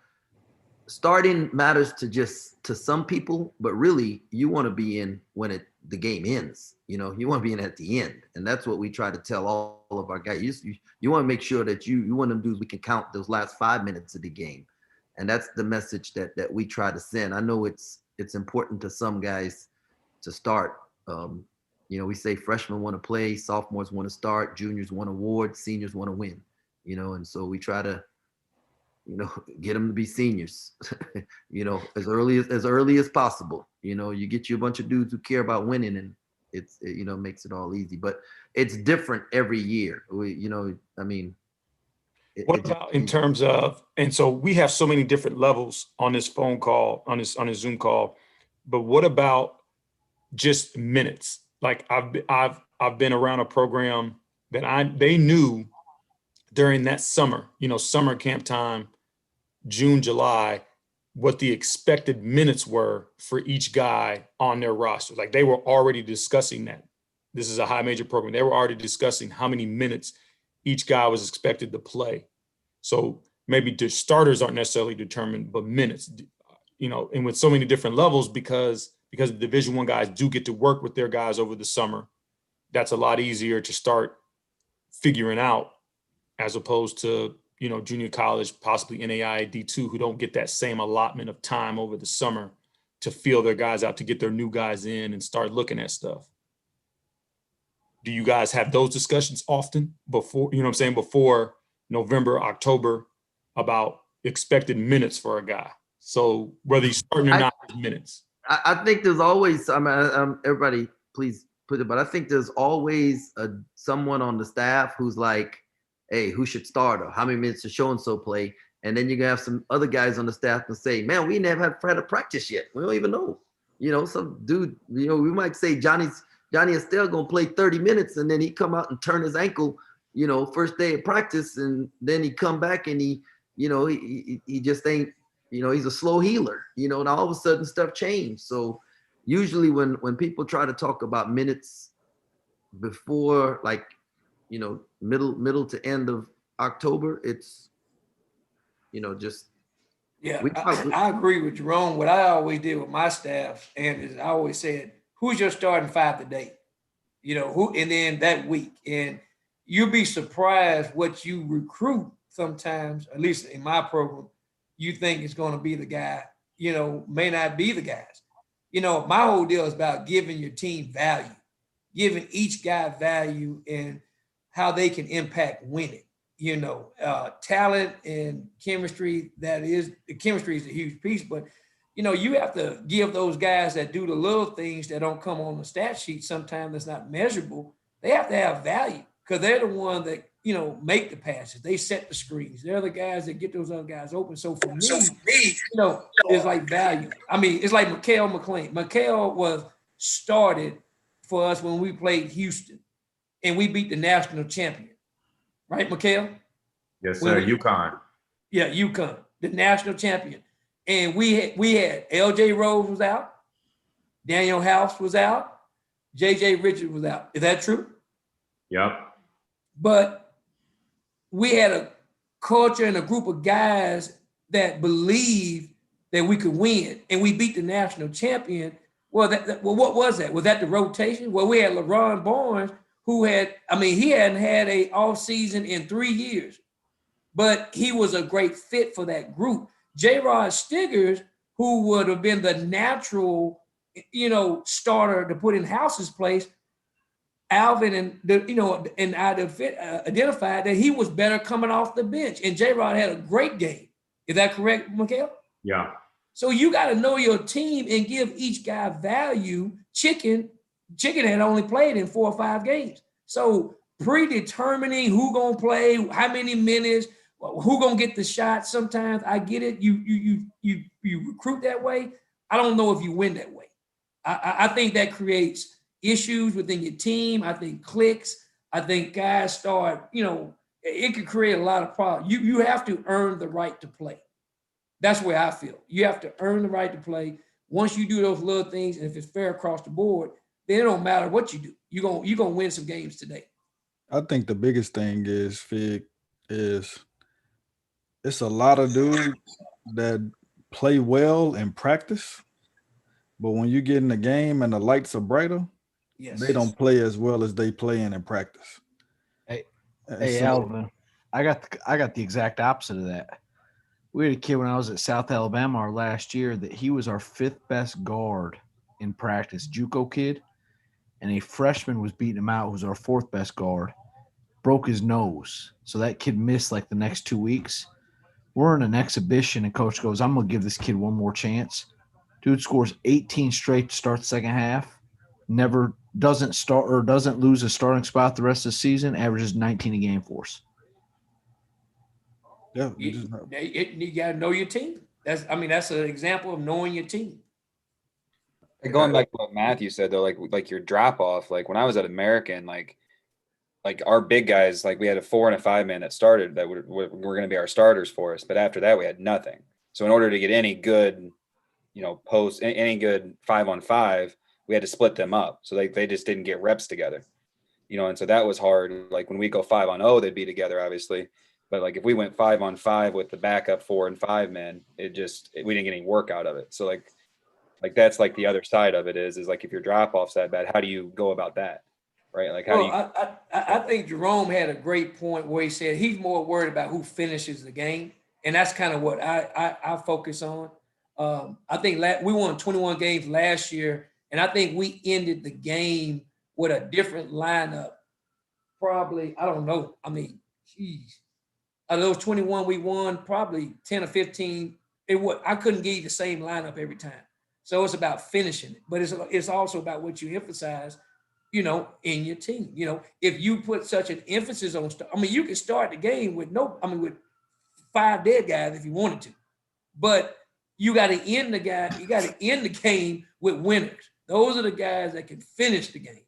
Starting matters to some people, but really you want to be in when the game ends. You know, you want to be in at the end, and that's what we try to tell all of our guys. You want to make sure that you want them dudes we can count those last 5 minutes of the game, and that's the message that we try to send. I know it's important to some guys to start. You know, we say freshmen want to play, sophomores want to start, juniors want awards, seniors want to win. You know, and so we try to, you know, get them to be seniors, you know, as early as possible. You know, you get you a bunch of dudes who care about winning, and it makes it all easy. But it's different every year. You know, I mean, what about in terms of, and so we have so many different levels on this phone call, on this Zoom call, but what about just minutes? Like I've been around a program that they knew during that summer, you know, summer camp time, June, July, what the expected minutes were for each guy on their roster. Like they were already discussing that. This is a high major program. They were already discussing how many minutes each guy was expected to play. So maybe the starters aren't necessarily determined, but minutes, you know, and with so many different levels, because the Division I guys do get to work with their guys over the summer, that's a lot easier to start figuring out as opposed to, you know, junior college, possibly NAIA D2, who don't get that same allotment of time over the summer to feel their guys out, to get their new guys in and start looking at stuff. Do you guys have those discussions often before, you know what I'm saying, before November, October, about expected minutes for a guy? So whether he's starting or not, minutes. I think there's always, I mean, everybody please put it, but I think there's always someone on the staff who's like, hey, who should start, or how many minutes does so-and-so play? And then you're gonna have some other guys on the staff and say, man, we never had a practice yet. We don't even know. You know, some dude, you know, we might say Johnny Estelle gonna play 30 minutes, and then he come out and turn his ankle, you know, first day of practice, and then he come back and he just ain't, you know, he's a slow healer, you know, and all of a sudden stuff changed. So usually when people try to talk about minutes before, like, you know, middle to end of October, it's, you know, just. Yeah, I agree with Jerome. What I always did with my staff, and is I always said, who's your starting 5 today? You know, who, and then that week. And you'll be surprised what you recruit sometimes, at least in my program, you think it's going to be the guy, you know, may not be the guys. You know, my whole deal is about giving your team value, giving each guy value and how they can impact winning. You know, talent and chemistry, the chemistry is a huge piece, but, you know, you have to give those guys that do the little things that don't come on the stat sheet sometimes that's not measurable. They have to have value because they're the one that, you know, make the passes. They set the screens. They're the guys that get those other guys open. So for me, you know, it's like value. I mean, it's like Mikael McLean. Mikael was started for us when we played Houston and we beat the national champion. Right, Mikael? Yes, sir. UConn. Yeah, UConn, the national champion. And we had LJ Rose was out, Daniel House was out, JJ Richards was out. Is that true? Yep. But we had a culture and a group of guys that believed that we could win, and we beat the national champion. Well, what was that? Was that the rotation? Well, we had LeRon Barnes, who had, I mean, he hadn't had a off season in 3 years, but he was a great fit for that group. J-Rod Stiggers, who would have been the natural, starter to put in House's place, Alvin and I identified that he was better coming off the bench, and J-Rod had a great game. Is that correct, Mikael? Yeah. So you got to know your team and give each guy value. Chicken had only played in 4 or 5 games. So predetermining who gonna play, how many minutes, who gonna get the shot. Sometimes I get it. You recruit that way. I don't know if you win that way. I think that creates issues within your team. I think cliques. I think guys start, it could create a lot of problems. You have to earn the right to play. That's where I feel. You have to earn the right to play. Once you do those little things, and if it's fair across the board, then it don't matter what you do. You're gonna win some games today. I think the biggest thing is, Fig, is it's a lot of dudes that play well in practice, but when you get in the game and the lights are brighter, they don't play as well as they play in practice. Hey, Alvin, I got the exact opposite of that. We had a kid when I was at South Alabama our last year that he was our 5th best guard in practice, JUCO kid, and a freshman was beating him out who was our 4th best guard, broke his nose. So that kid missed like the next 2 weeks. We're in an exhibition and coach goes, I'm going to give this kid one more chance. Dude scores 18 straight to start the second half, never doesn't start or doesn't lose a starting spot the rest of the season, averages 19 a game for us. Yeah, you got to know your team. That's an example of knowing your team. Going back to what Matthew said though, like your drop off, like when I was at American, like our big guys, like we had a 4 and a 5 man that started that were going to be our starters for us, but after that we had nothing. So in order to get any good, post any good 5-on-5, we had to split them up. So they just didn't get reps together, and so that was hard. Like when we go 5-on-0, they'd be together, obviously. But like if we went 5-on-5 with the backup 4 and 5 men, we didn't get any work out of it. So like that's like the other side of it is like if your drop off's that bad, how do you go about that? Right? Like how do you I think Jerome had a great point where he said he's more worried about who finishes the game. And that's kind of what I focus on. I think we won 21 games last year, and I think we ended the game with a different lineup. Probably, I don't know. I mean, geez. Out of those 21 we won, probably 10 or 15. I couldn't give you the same lineup every time. So it's about finishing it, but it's also about what you emphasize, in your team. If you put such an emphasis on you can start the game with with 5 dead guys if you wanted to, but you got to end the game with winners. Those are the guys that can finish the game,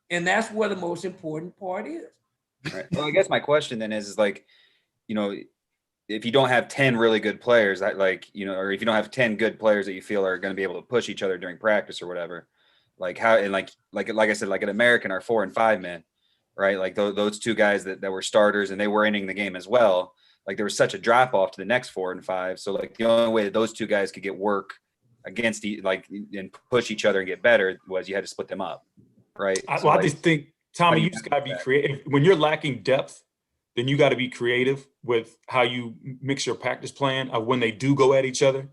and that's where the most important part is. Right. Well, I guess my question then is like, if you don't have 10 really good players, or if you don't have 10 good players that you feel are going to be able to push each other during practice or whatever, like how, and like I said, like at American, our 4 and 5 men, right? Like those 2 guys that were starters and they were ending the game as well. Like there was such a drop off to the next 4 and 5. So like the only way that those 2 guys could get work against and push each other and get better was you had to split them up. Right. I just think, Tommy, you just got to be creative. When you're lacking depth, then you got to be creative with how you mix your practice plan of when they do go at each other.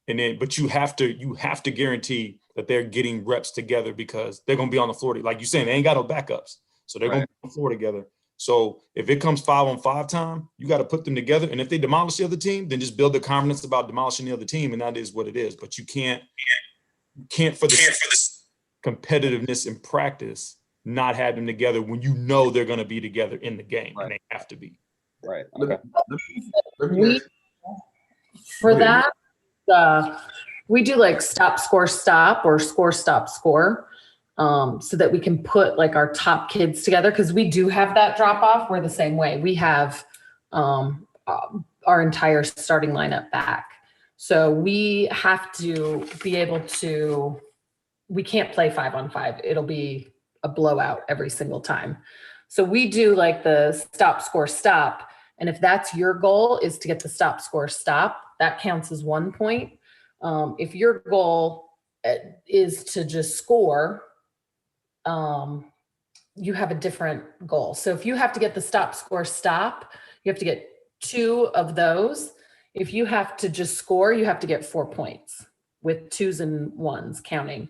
But you have to guarantee that they're getting reps together because they're going to be on the floor. Like you're saying, they ain't got no backups. So they're going to be on the floor together. So if it comes 5-on-5 time, you got to put them together. And if they demolish the other team, then just build the confidence about demolishing the other team. And that is what it is. But you can't for the competitiveness in practice, not have them together when they're going to be together in the game, and they have to be. Right. Okay. For that, we do like stop, score, stop, or score, stop, score, so that we can put like our top kids together, because we do have that drop off. We're the same way. We have our entire starting lineup back. So we have to be able to, we can't play 5-on-5. It'll be a blowout every single time. So we do like the stop, score, stop. And if that's your goal is to get the stop, score, stop, that counts as 1 point. If your goal is to just score, you have a different goal. So if you have to get the stop, score, stop, you have to get 2 of those. If you have to just score, you have to get 4 points with 2s and 1s counting.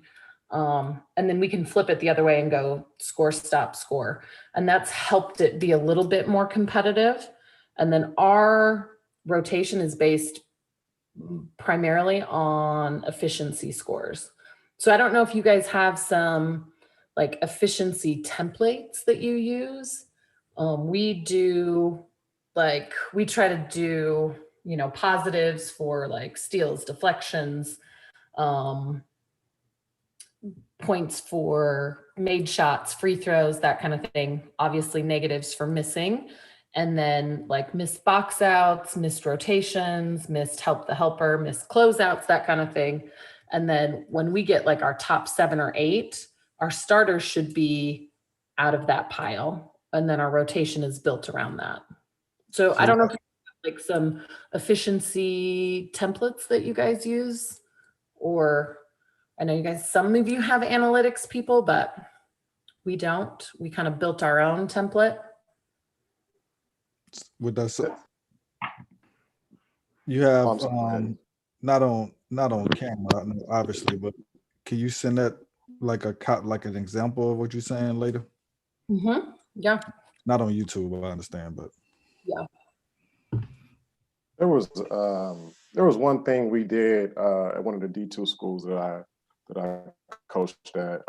And then we can flip it the other way and go score, stop, score. And that's helped it be a little bit more competitive. And then our rotation is based primarily on efficiency scores. So I don't know if you guys have some like efficiency templates that you use. We do, like, we try to do, you know, positives for like steals, deflections, points for made shots, free throws, that kind of thing. Obviously negatives for missing. And then like missed box outs, missed rotations, missed help the helper, missed closeouts, that kind of thing. And then when we get like our top 7 or 8, our starters should be out of that pile. And then our rotation is built around that. So I don't know if you have like some efficiency templates that you guys use, or I know you guys, some of you have analytics people, but we don't. We kind of built our own template. With that said, you have not on camera, obviously, but can you send that like an example of what you're saying later? Mm-hmm. Yeah. Not on YouTube, I understand, but yeah. There was one thing we did at one of the D2 schools that I coached at.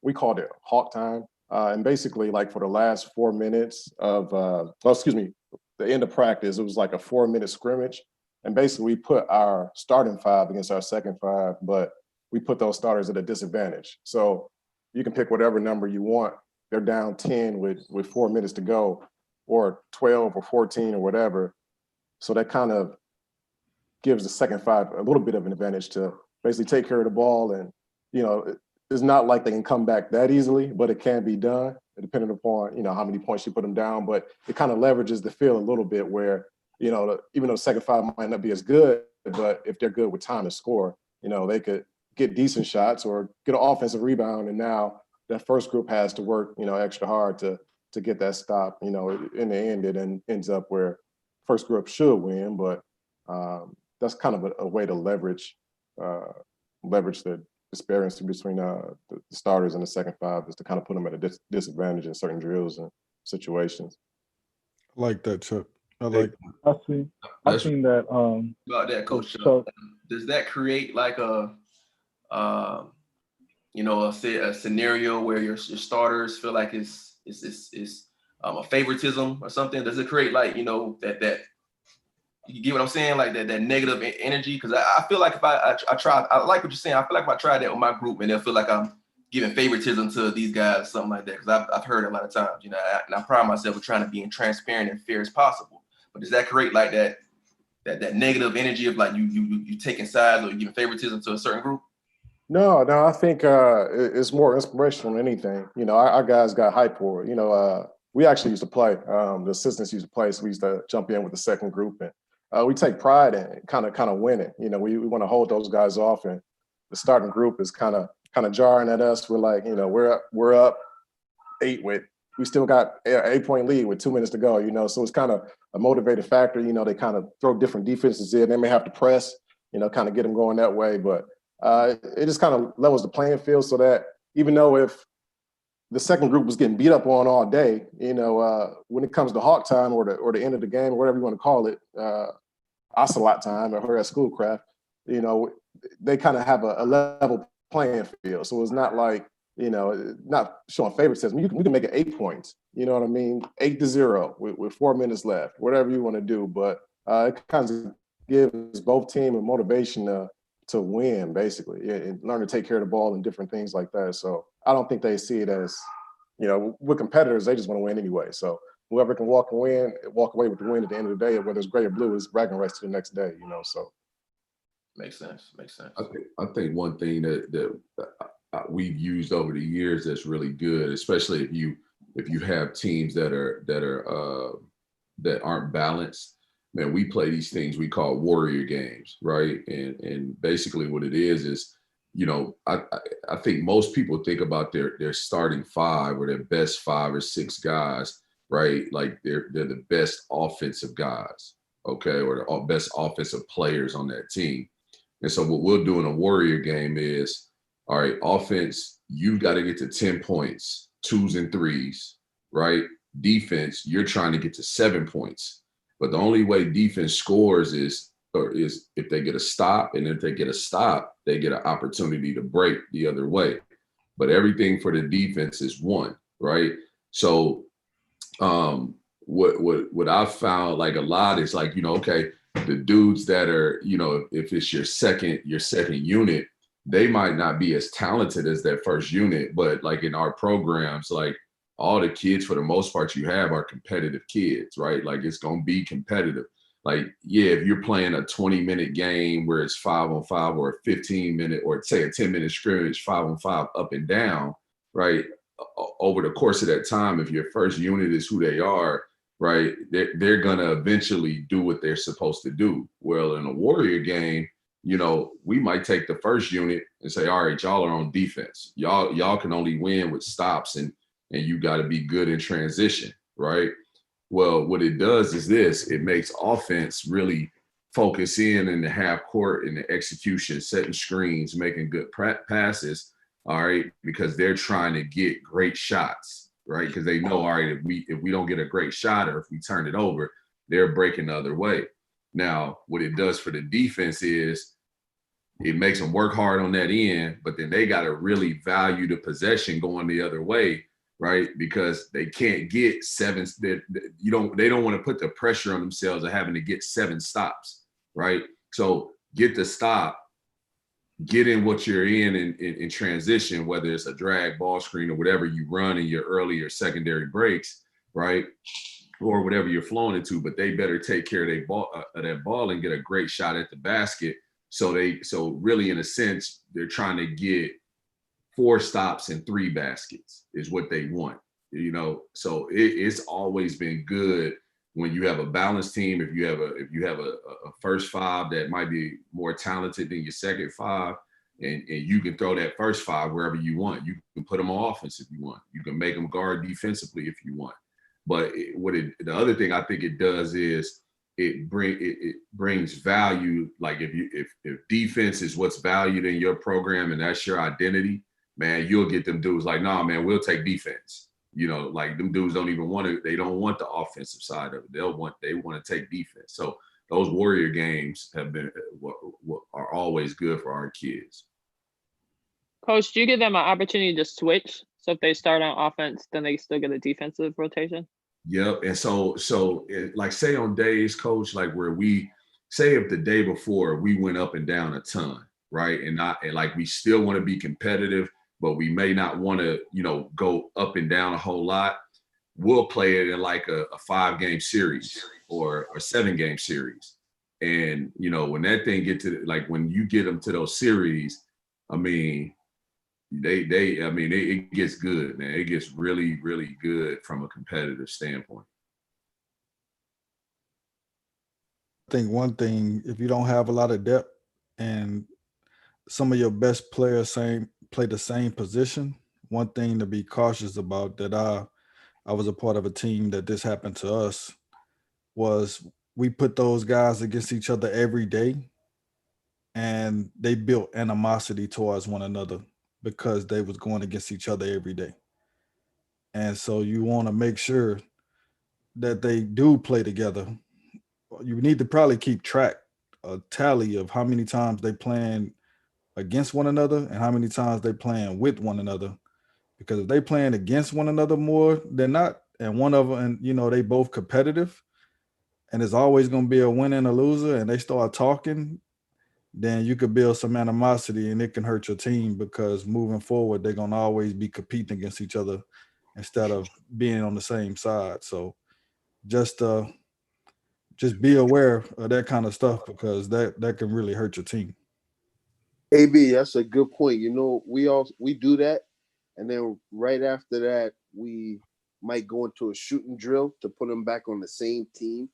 We called it Hawk Time. And basically, like for the last 4 minutes of, the end of practice, it was like a 4-minute scrimmage. And basically, we put our starting 5 against our second 5, but we put those starters at a disadvantage. So you can pick whatever number you want. They're down 10 with 4 minutes to go, or 12 or 14 or whatever. So that kind of gives the second 5 a little bit of an advantage to basically take care of the ball. And, you know, it's not like they can come back that easily, but it can be done depending upon, you know, how many points you put them down. But it kind of leverages the field a little bit where, you know, even though the second 5 might not be as good, but if they're good with time to score, you know, they could get decent shots or get an offensive rebound. And now that first group has to work, you know, extra hard to get that stop. You know, in the end, it ends up where first group should win, but that's kind of a way to leverage the disparity between the starters and the second 5 is to kind of put them at a disadvantage in certain drills and situations. I like that, Chuck. I like I seen that. About that, Coach. So, does that create like a scenario where your starters feel like it's a favoritism or something? Does it create like, you know, that you get what I'm saying, like that negative energy? Because I feel like if I like what you're saying. I feel like if I tried that with my group, and they'll feel like I'm giving favoritism to these guys, something like that. Because I've heard it a lot of times, you know, and I pride myself with trying to be as transparent and fair as possible. But does that create like that negative energy of like you taking sides or you giving favoritism to a certain group? No, I think it's more inspirational than anything. You know, our guys got hype for it. You know, we actually used to play. The assistants used to play, so we used to jump in with the second group, and we take pride in kind of winning. You know, we want to hold those guys off, and the starting group is kind of jarring at us. We're like, you know, we're up 8 we still got an 8-point lead with 2 minutes to go. You know, so it's kind of a motivated factor. You know, they kind of throw different defenses in. They may have to press, you know, kind of get them going that way, but it just kind of levels the playing field so that even though if the second group was getting beat up on all day, you know, when it comes to Hawk Time or the end of the game, or whatever you want to call it, Ocelot time or at Schoolcraft, you know, they kind of have a level playing field. So it's not like, you know, not showing favoritism. We can make it 8 points. You know what I mean? 8-0 with 4 minutes left, whatever you want to do. But it kind of gives both teams a motivation to win, basically, and learn to take care of the ball and different things like that. So I don't think they see it as, you know, with competitors, they just want to win anyway. So whoever can walk away with the win at the end of the day, whether it's gray or blue, is bragging rights to the next day, you know, so. Makes sense. I think one thing that we've used over the years that's really good, especially if you have teams that aren't balanced. Man, we play these things we call warrior games, right? And basically what it is you know, I think most people think about their starting five or their best 5 or 6 guys, right? Like they're the best offensive guys, okay, or the best offensive players on that team. And so what we'll do in a Warrior game is, all right, offense, you've got to get to 10 points, 2s and 3s, right? Defense, you're trying to get to 7 points. But the only way defense scores is if they get a stop, and if they get a stop, they get an opportunity to break the other way. But everything for the defense is 1, right? So what I've found like a lot is like, you know, okay, the dudes that are, you know, if it's your second unit, they might not be as talented as that first unit, but like in our programs, like all the kids for the most part you have are competitive kids, right? Like it's gonna be competitive. Like, yeah, if you're playing a 20-minute game where it's 5-on-5 or a 15-minute or say a 10-minute scrimmage, 5-on-5 up and down, right? Over the course of that time, if your first unit is who they are, right, they're gonna eventually do what they're supposed to do. Well, in a Warrior game, you know, we might take the first unit and say, all right, y'all are on defense. Y'all can only win with stops and you got to be good in transition, right? Well, what it does is this, it makes offense really focus in the half court and the execution, setting screens, making good passes, all right, because they're trying to get great shots, right? Because they know, all right, if we don't get a great shot or if we turn it over, they're breaking the other way. Now, what it does for the defense is it makes them work hard on that end, but then they got to really value the possession going the other way, right? Because they can't get 7. They don't want to put the pressure on themselves of having to get 7 stops, right? So get the stop, get in what you're in transition, whether it's a drag ball screen or whatever you run in your early or secondary breaks, right? Or whatever you're flowing into, but they better take care of that ball and get a great shot at the basket. So really, in a sense, they're trying to get 4 stops and 3 baskets is what they want, you know. So it's always been good when you have a balanced team. If you have a first 5 that might be more talented than your second 5, and you can throw that first 5 wherever you want. You can put them on offense if you want. You can make them guard defensively if you want. But the other thing I think it does is it brings value. Like if defense is what's valued in your program and that's your identity, man, you'll get them dudes like, nah, man, we'll take defense. You know, like them dudes don't even want to. They don't want the offensive side of it. They want to take defense. So those Warrior games are always good for our kids. Coach, do you give them an opportunity to switch? So if they start on offense, then they still get a defensive rotation? Yep. And so like say on days, Coach, like where we say if the day before we went up and down a ton, right? And like we still want to be competitive, but we may not want to, you know, go up and down a whole lot. We'll play it in like a 5-game series or a 7-game series. And, you know, when that thing when you get them to those series, I mean, it gets good, man. It gets really, really good from a competitive standpoint. I think one thing, if you don't have a lot of depth and some of your best players play the same position, one thing to be cautious about that I was a part of a team that this happened to us was we put those guys against each other every day and they built animosity towards one another because they was going against each other every day. And so you want to make sure that they do play together. You need to probably keep track, a tally of how many times they playing against one another and how many times they playing with one another. Because if they playing against one another more than not, and one of them, and you know, they both competitive, and there's always going to be a winner and a loser, and they start talking, then you could build some animosity and it can hurt your team because moving forward, they're going to always be competing against each other instead of being on the same side. So just be aware of that kind of stuff because that can really hurt your team. AB, that's a good point. You know, we do that, and then right after that, we might go into a shooting drill to put them back on the same team.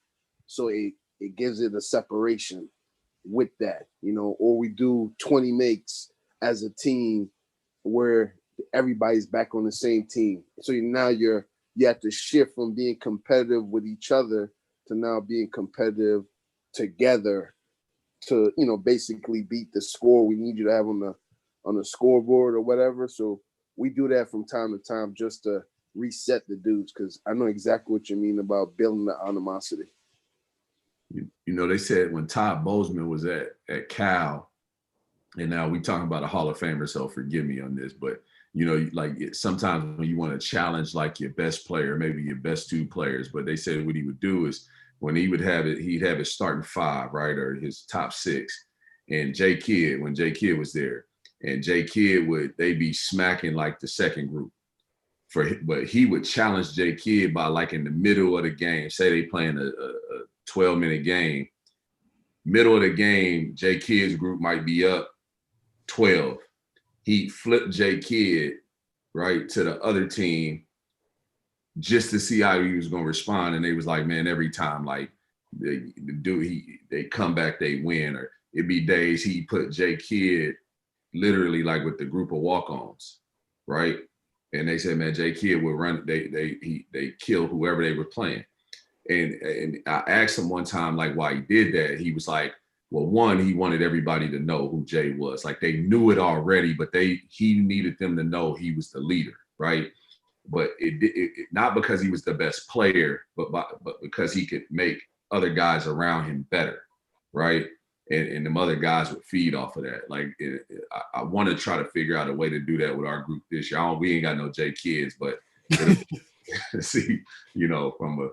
So it gives it a separation with that, you know, or we do 20 makes as a team where everybody's back on the same team. So now you have to shift from being competitive with each other to now being competitive together to, you know, basically beat the score we need you to have on the scoreboard or whatever. So we do that from time to time just to reset the dudes, because I know exactly what you mean about building the animosity. You know, they said when Todd Bozeman was at Cal, and now we talking about a Hall of Famer, so forgive me on this, but you know, like sometimes when you want to challenge like your best player, maybe your best two players, but they said what he would do is when he would have it, he'd have his starting five, right, or his top six, and J Kidd, when J Kidd was there, and J Kidd they'd be smacking like the second group. But he would challenge J Kidd by like in the middle of the game, say they playing a 12-minute game, middle of the game, J Kidd's group might be up 12. He flipped J Kidd right to the other team just to see how he was going to respond. And they was like, man, every time like they come back, they win. Or it'd be days he put J Kidd literally like with the group of walk-ons, right? And they said, man, J Kidd would run. They kill whoever they were playing. And I asked him one time like why he did that. He was like, well, one, he wanted everybody to know who Jay was. Like they knew it already, but he needed them to know he was the leader, right? But it not because he was the best player, but because he could make other guys around him better, right? And them other guys would feed off of that. Like I want to try to figure out a way to do that with our group this year. We ain't got no J Kids, but see, you know, from a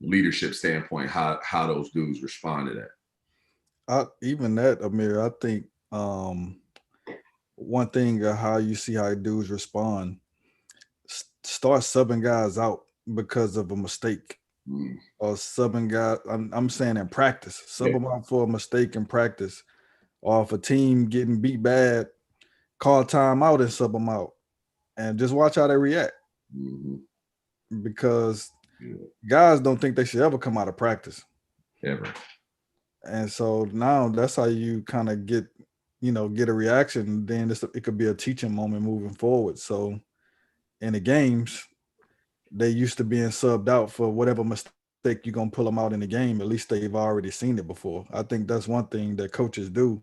leadership standpoint, how those dudes respond to that. Even that, Amir, I think one thing how you see how dudes respond, start subbing guys out because of a mistake. Or subbing guys, I'm saying in practice, sub them out for a mistake in practice. Or if a team getting beat bad, call timeout and sub them out. And just watch how they react. Because guys don't think they should ever come out of practice. Ever. And so now that's how you kind of get a reaction. Then it could be a teaching moment moving forward. So in the games, they used to being subbed out for whatever mistake you're going to pull them out in the game. At least they've already seen it before. I think that's one thing that coaches do.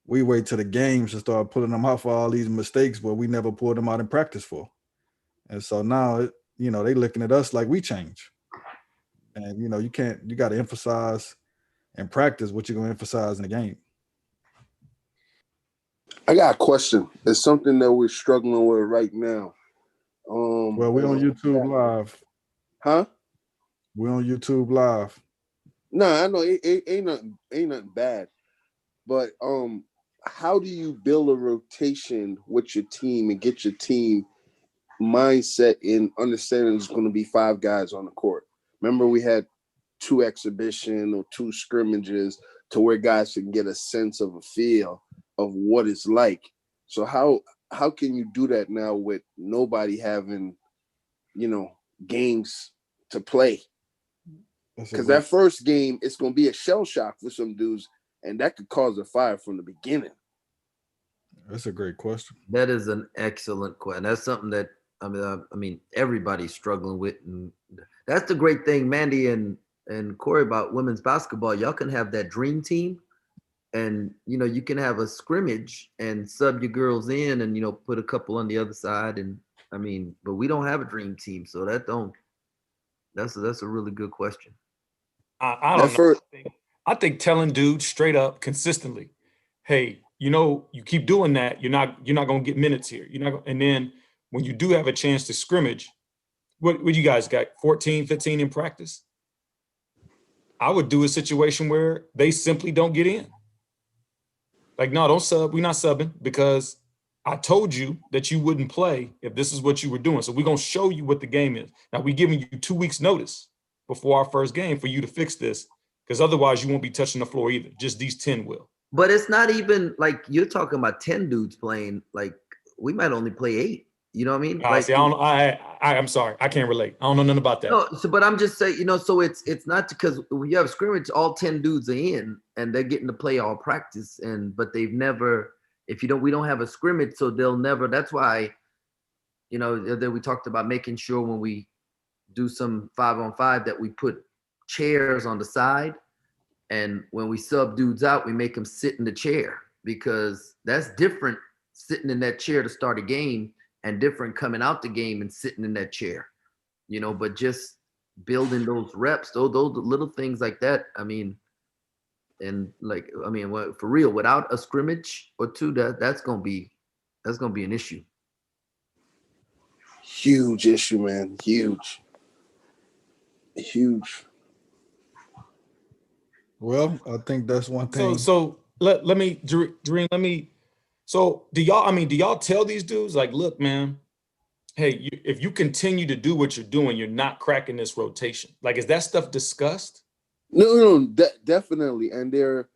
We wait to the games to start pulling them out for all these mistakes, but we never pulled them out in practice for. And so now, they looking at us like we change. And, you got to emphasize in practice what you're going to emphasize in the game. I got a question. It's something that we're struggling with right now. Well, we're on YouTube Live. Huh? We're on YouTube Live. No, I know it ain't nothing bad. But how do you build a rotation with your team and get your team mindset in understanding there's going to be 5 guys on the court? Remember, we had 2 exhibition or 2 scrimmages to where guys can get a sense of a feel of what it's like. So how can you do that now with nobody having, games to play? Because that first game, it's going to be a shell shock for some dudes, and that could cause a fire from the beginning. That's a great question. That is an excellent question. That's something that I mean everybody's struggling with, and that's the great thing, Mandy and Corey, about women's basketball. Y'all can have that dream team, and you can have a scrimmage and sub your girls in, and put a couple on the other side, and but we don't have a dream team, so that's a really good question. I don't know. I think telling dudes straight up consistently, hey, you keep doing that, you're not gonna get minutes here. And then when you do have a chance to scrimmage, what you guys got 14, 15 in practice? I would do a situation where they simply don't get in. Like, no, don't sub. We're not subbing because I told you that you wouldn't play if this is what you were doing. So we're going to show you what the game is. Now, we're giving you 2 weeks notice before our first game for you to fix this, because otherwise you won't be touching the floor either. Just these 10 will. But it's not even like you're talking about 10 dudes playing. Like, we might only play 8. You know what I mean? I see. I don't. I'm sorry. I can't relate. I don't know nothing about that. No, so but I'm just saying, so it's not because when you have scrimmage, all 10 dudes are in and they're getting to play all practice, but they've never, we don't have a scrimmage, so they'll never. That's why, that we talked about making sure when we do some 5-on-5 that we put chairs on the side, and when we sub dudes out, we make them sit in the chair, because that's different sitting in that chair to start a game and different coming out the game and sitting in that chair, but just building those reps, those little things like that. For real, without a scrimmage or two, that's gonna be an issue. Huge issue, man. Huge. Well, I think that's one thing. So let me, Dream, so do y'all tell these dudes, like, look, man, hey, if you continue to do what you're doing, you're not cracking this rotation? Like, is that stuff discussed? No, definitely. And they're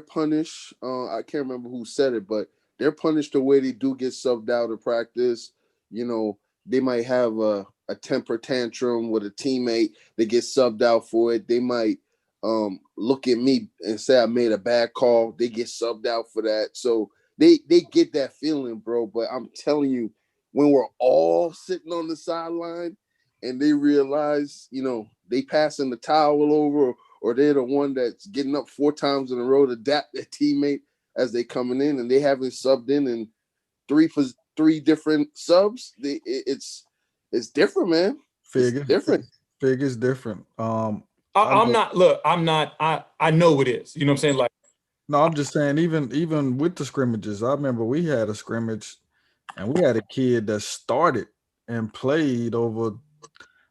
punished. I can't remember who said it, but they're punished the way they do get subbed out of practice. They might have a temper tantrum with a teammate. They get subbed out for it. They might look at me and say I made a bad call. They get subbed out for that. So they get that feeling, bro. But I'm telling you, when we're all sitting on the sideline and they realize, they passing the towel over, or they're the one that's getting up 4 times in a row to dap their teammate as they coming in, and they haven't subbed in 3 different subs. It's different, man. It's different. Fig is different. I know it is. You know what I'm saying? Like, no, I'm just saying, even with the scrimmages, I remember we had a scrimmage and we had a kid that started and played over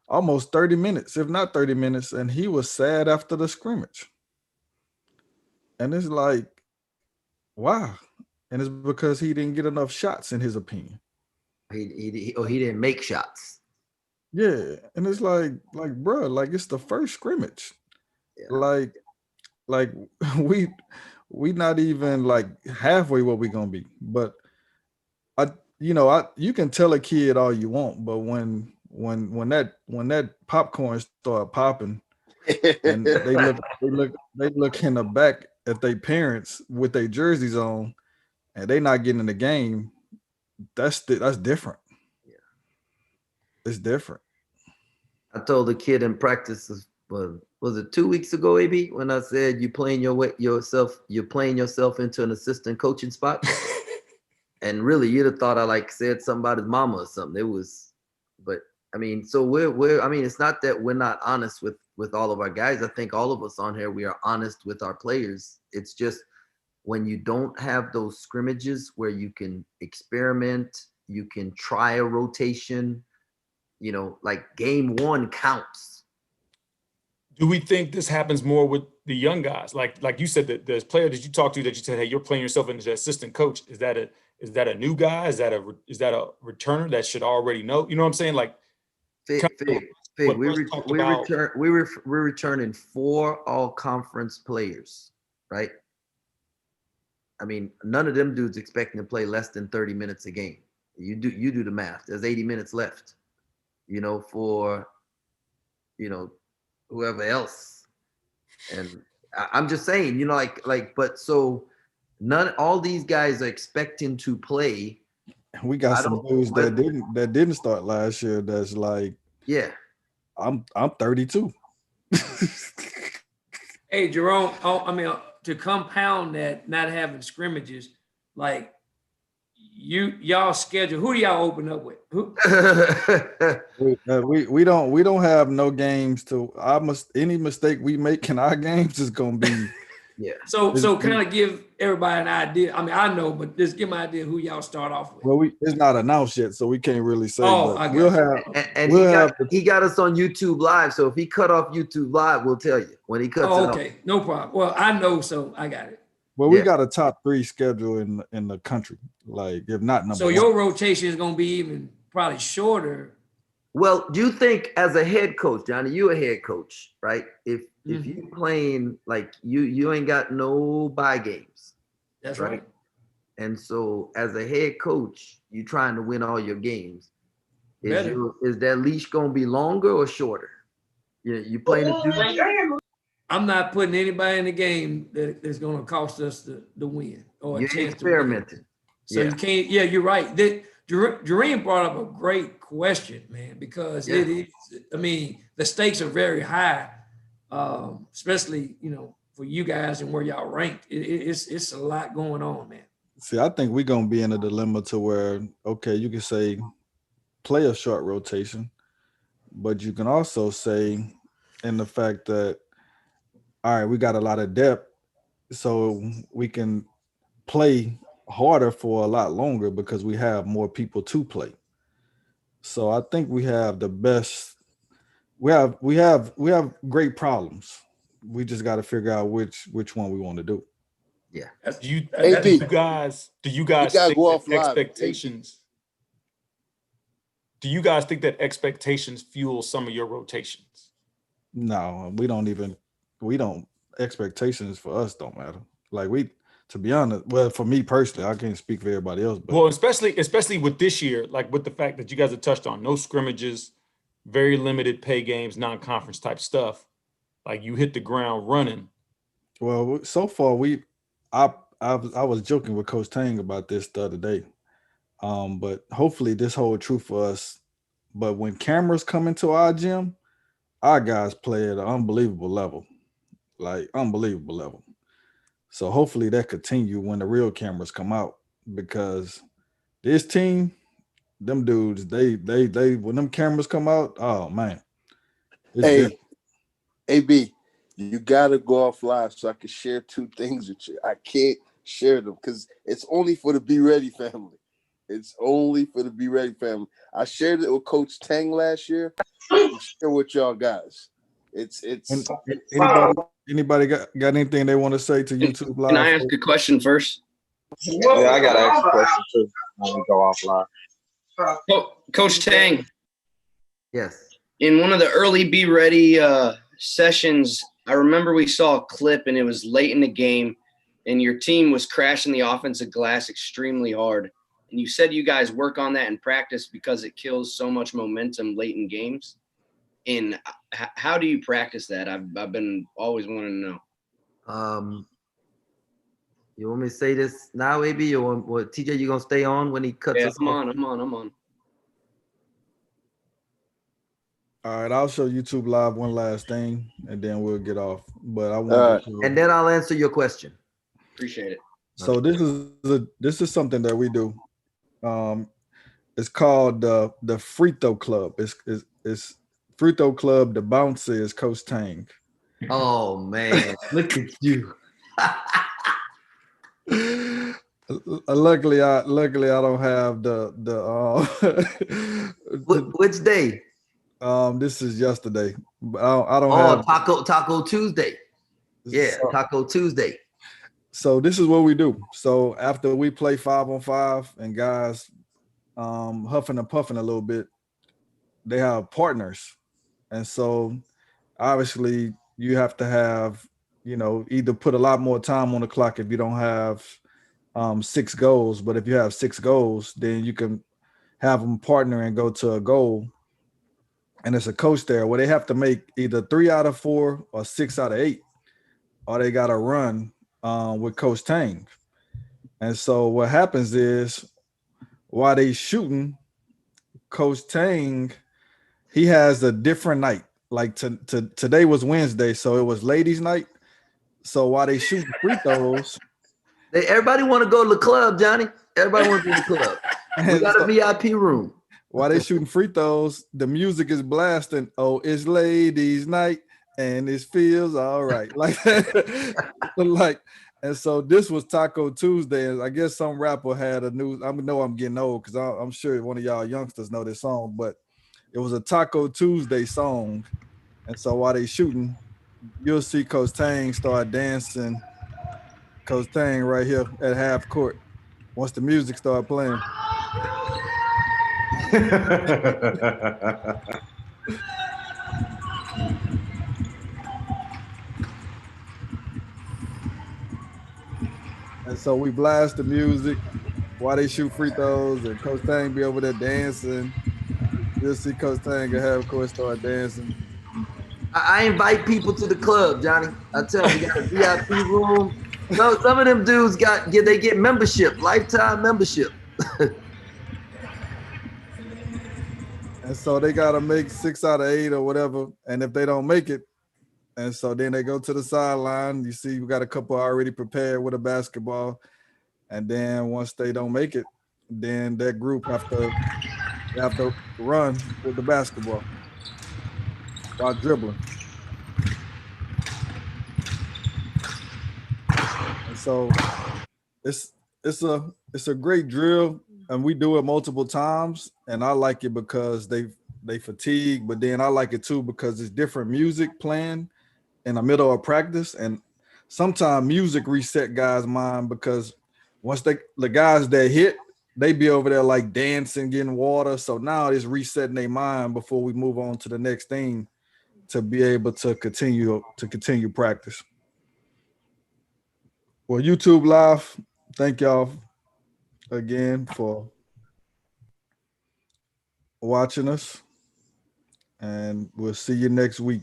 almost 30 minutes, if not 30 minutes, and he was sad after the scrimmage. And it's like, wow. And it's because he didn't get enough shots, in his opinion. He didn't make shots. Yeah. And it's like, bro, like, it's the first scrimmage. Yeah. Like we not even like halfway what we gonna be. But you can tell a kid all you want, but when that popcorn start popping and they look in the back at their parents with their jerseys on and they not getting in the game, that's different. Yeah. It's different. I told the kid in practice, was it 2 weeks ago, AB, when I said you're playing yourself into an assistant coaching spot? And really, you'd have thought I said something about his mama or something. It was, but so we're it's not that we're not honest with all of our guys. I think all of us on here, we are honest with our players. It's just when you don't have those scrimmages where you can experiment, you can try a rotation, like game 1 counts. Do we think this happens more with the young guys? Like you said, that there's player that you talked to that you said, hey, you're playing yourself into the assistant coach. Is that a new guy? Is that a returner that should already know? You know what I'm saying? Like, we're returning 4 all-conference players, right? None of them dudes expecting to play less than 30 minutes a game. You do the math. There's 80 minutes left, for whoever else. And I'm just saying, but so all these guys are expecting to play. We got some dudes that didn't start last year. That's like, yeah, I'm 32. Hey, Jerome, to compound that, not having scrimmages, like y'all schedule, who do y'all open up with? Who? we don't have no games to. Any mistake we make in our games is gonna be. Yeah. So kind of give everybody an idea. I know, but just give me an idea who y'all start off with. Well, it's not announced yet, so we can't really say. Oh, but we'll have. And he got us on YouTube Live, so if he cut off YouTube Live, we'll tell you when he cuts it off. Okay, no problem. Well, I know, so I got it. Well, we got a top 3 schedule in the country, like if not number. So 1. your rotation is gonna be even probably shorter. Well, do you think as a head coach, Johnny, you a head coach, right? If you playing like you ain't got no bye games. That's right. And so as a head coach, you're trying to win all your games. Is that leash going to be longer or shorter? You playing a dude? I'm not putting anybody in the game that is going to cost us the win or You're a chance to win. experimenting. So you can't. Yeah, you're right. Jareen brought up a great question, man, because it is. I mean, the stakes are very high, especially for you guys and where y'all ranked. It's a lot going on, man. See, I think we're gonna be in a dilemma to where, okay, you can say play a short rotation, but you can also say in the fact that, all right, we got a lot of depth, so we can play harder for a lot longer because we have more people to play. So I think we have the best. We have great problems. We just got to figure out which one we want to do. Yeah. Do you AB, guys you gotta think go off that live. expectations? Do you guys think that expectations fuel some of your rotations? No, we don't. Expectations for us don't matter. Like to be honest, well, for me personally, I can't speak for everybody else. But well, especially with this year, like with the fact that you guys have touched on no scrimmages, very limited pay games, non-conference type stuff. Like you hit the ground running. Well, so far I was joking with Coach Tang about this the other day. But hopefully this holds true for us. But when cameras come into our gym, our guys play at an unbelievable level. Like unbelievable level. So hopefully that continue when the real cameras come out, because this team, them dudes, they when them cameras come out, oh man. Hey, AB, you gotta go off live so I can share two things with you. I can't share them because it's only for the Be Ready family. It's only for the Be Ready family. I shared it with Coach Tang last year. I can share with y'all guys. It's anybody got anything they want to say to YouTube Live? Can I ask a question first? Yeah, I gotta ask a question too. I'm gonna go offline. Coach Tang. Yes. In one of the early Be Ready sessions, I remember we saw a clip and it was late in the game and your team was crashing the offensive glass extremely hard. And you said you guys work on that in practice because it kills so much momentum late in games. And how do you practice that? I've been always wanting to know. You want me to say this now, AB, or what? TJ, you gonna stay on when he cuts us off? I'm on. All right, I'll show YouTube Live one last thing, and then we'll get off. But I want to, and then I'll answer your question. Appreciate it. So this is something that we do. It's called the Free Throw Club. It's Free Throw Club. The bouncer is Coach Tang. Oh man, look at you. Luckily I don't have the which day? This is yesterday. I don't have Taco Tuesday. Yeah, Taco Tuesday. So this is what we do. So after we play 5-on-5 and guys huffing and puffing a little bit, they have partners. And so obviously you have to have, either put a lot more time on the clock if you don't have 6 goals. But if you have 6 goals, then you can have them partner and go to a goal. And it's a coach there where they have to make either 3 out of 4 or 6 out of 8, or they got to run with Coach Tang. And so what happens is while they shooting, Coach Tang, he has a different night. Like today was Wednesday, so it was ladies' night. So while they shooting free throws, everybody want to go to the club, Johnny. Everybody wants to go to the club. We got a VIP room. While they shooting free throws, the music is blasting. Oh, it's ladies' night, and it feels all right. And so this was Taco Tuesday, and I guess some rapper had a new. I know I'm getting old because I'm sure one of y'all youngsters know this song, but it was a Taco Tuesday song. And so while they shooting, you'll see Coach Tang start dancing. Coach Tang right here at half court. Once the music started playing. And so we blast the music while they shoot free throws, and Coach Tang be over there dancing. You'll see Coach Tang and have course start dancing. I invite people to the club, Johnny. I tell them we got a VIP room. No, some of them dudes they get membership, lifetime membership. And so they gotta make 6 out of 8 or whatever. And if they don't make it, and so then they go to the sideline. You see, we got a couple already prepared with a basketball. And then once they don't make it, then that group have to run with the basketball while dribbling. And so it's a great drill, and we do it multiple times. And I like it because they fatigue, but then I like it too because it's different music playing in the middle of practice. And sometimes music reset guys' mind because once the guys that hit, they be over there like dancing, getting water. So now it's resetting their mind before we move on to the next thing to be able to continue practice. Well, YouTube Live, thank y'all again for watching us, and we'll see you next week.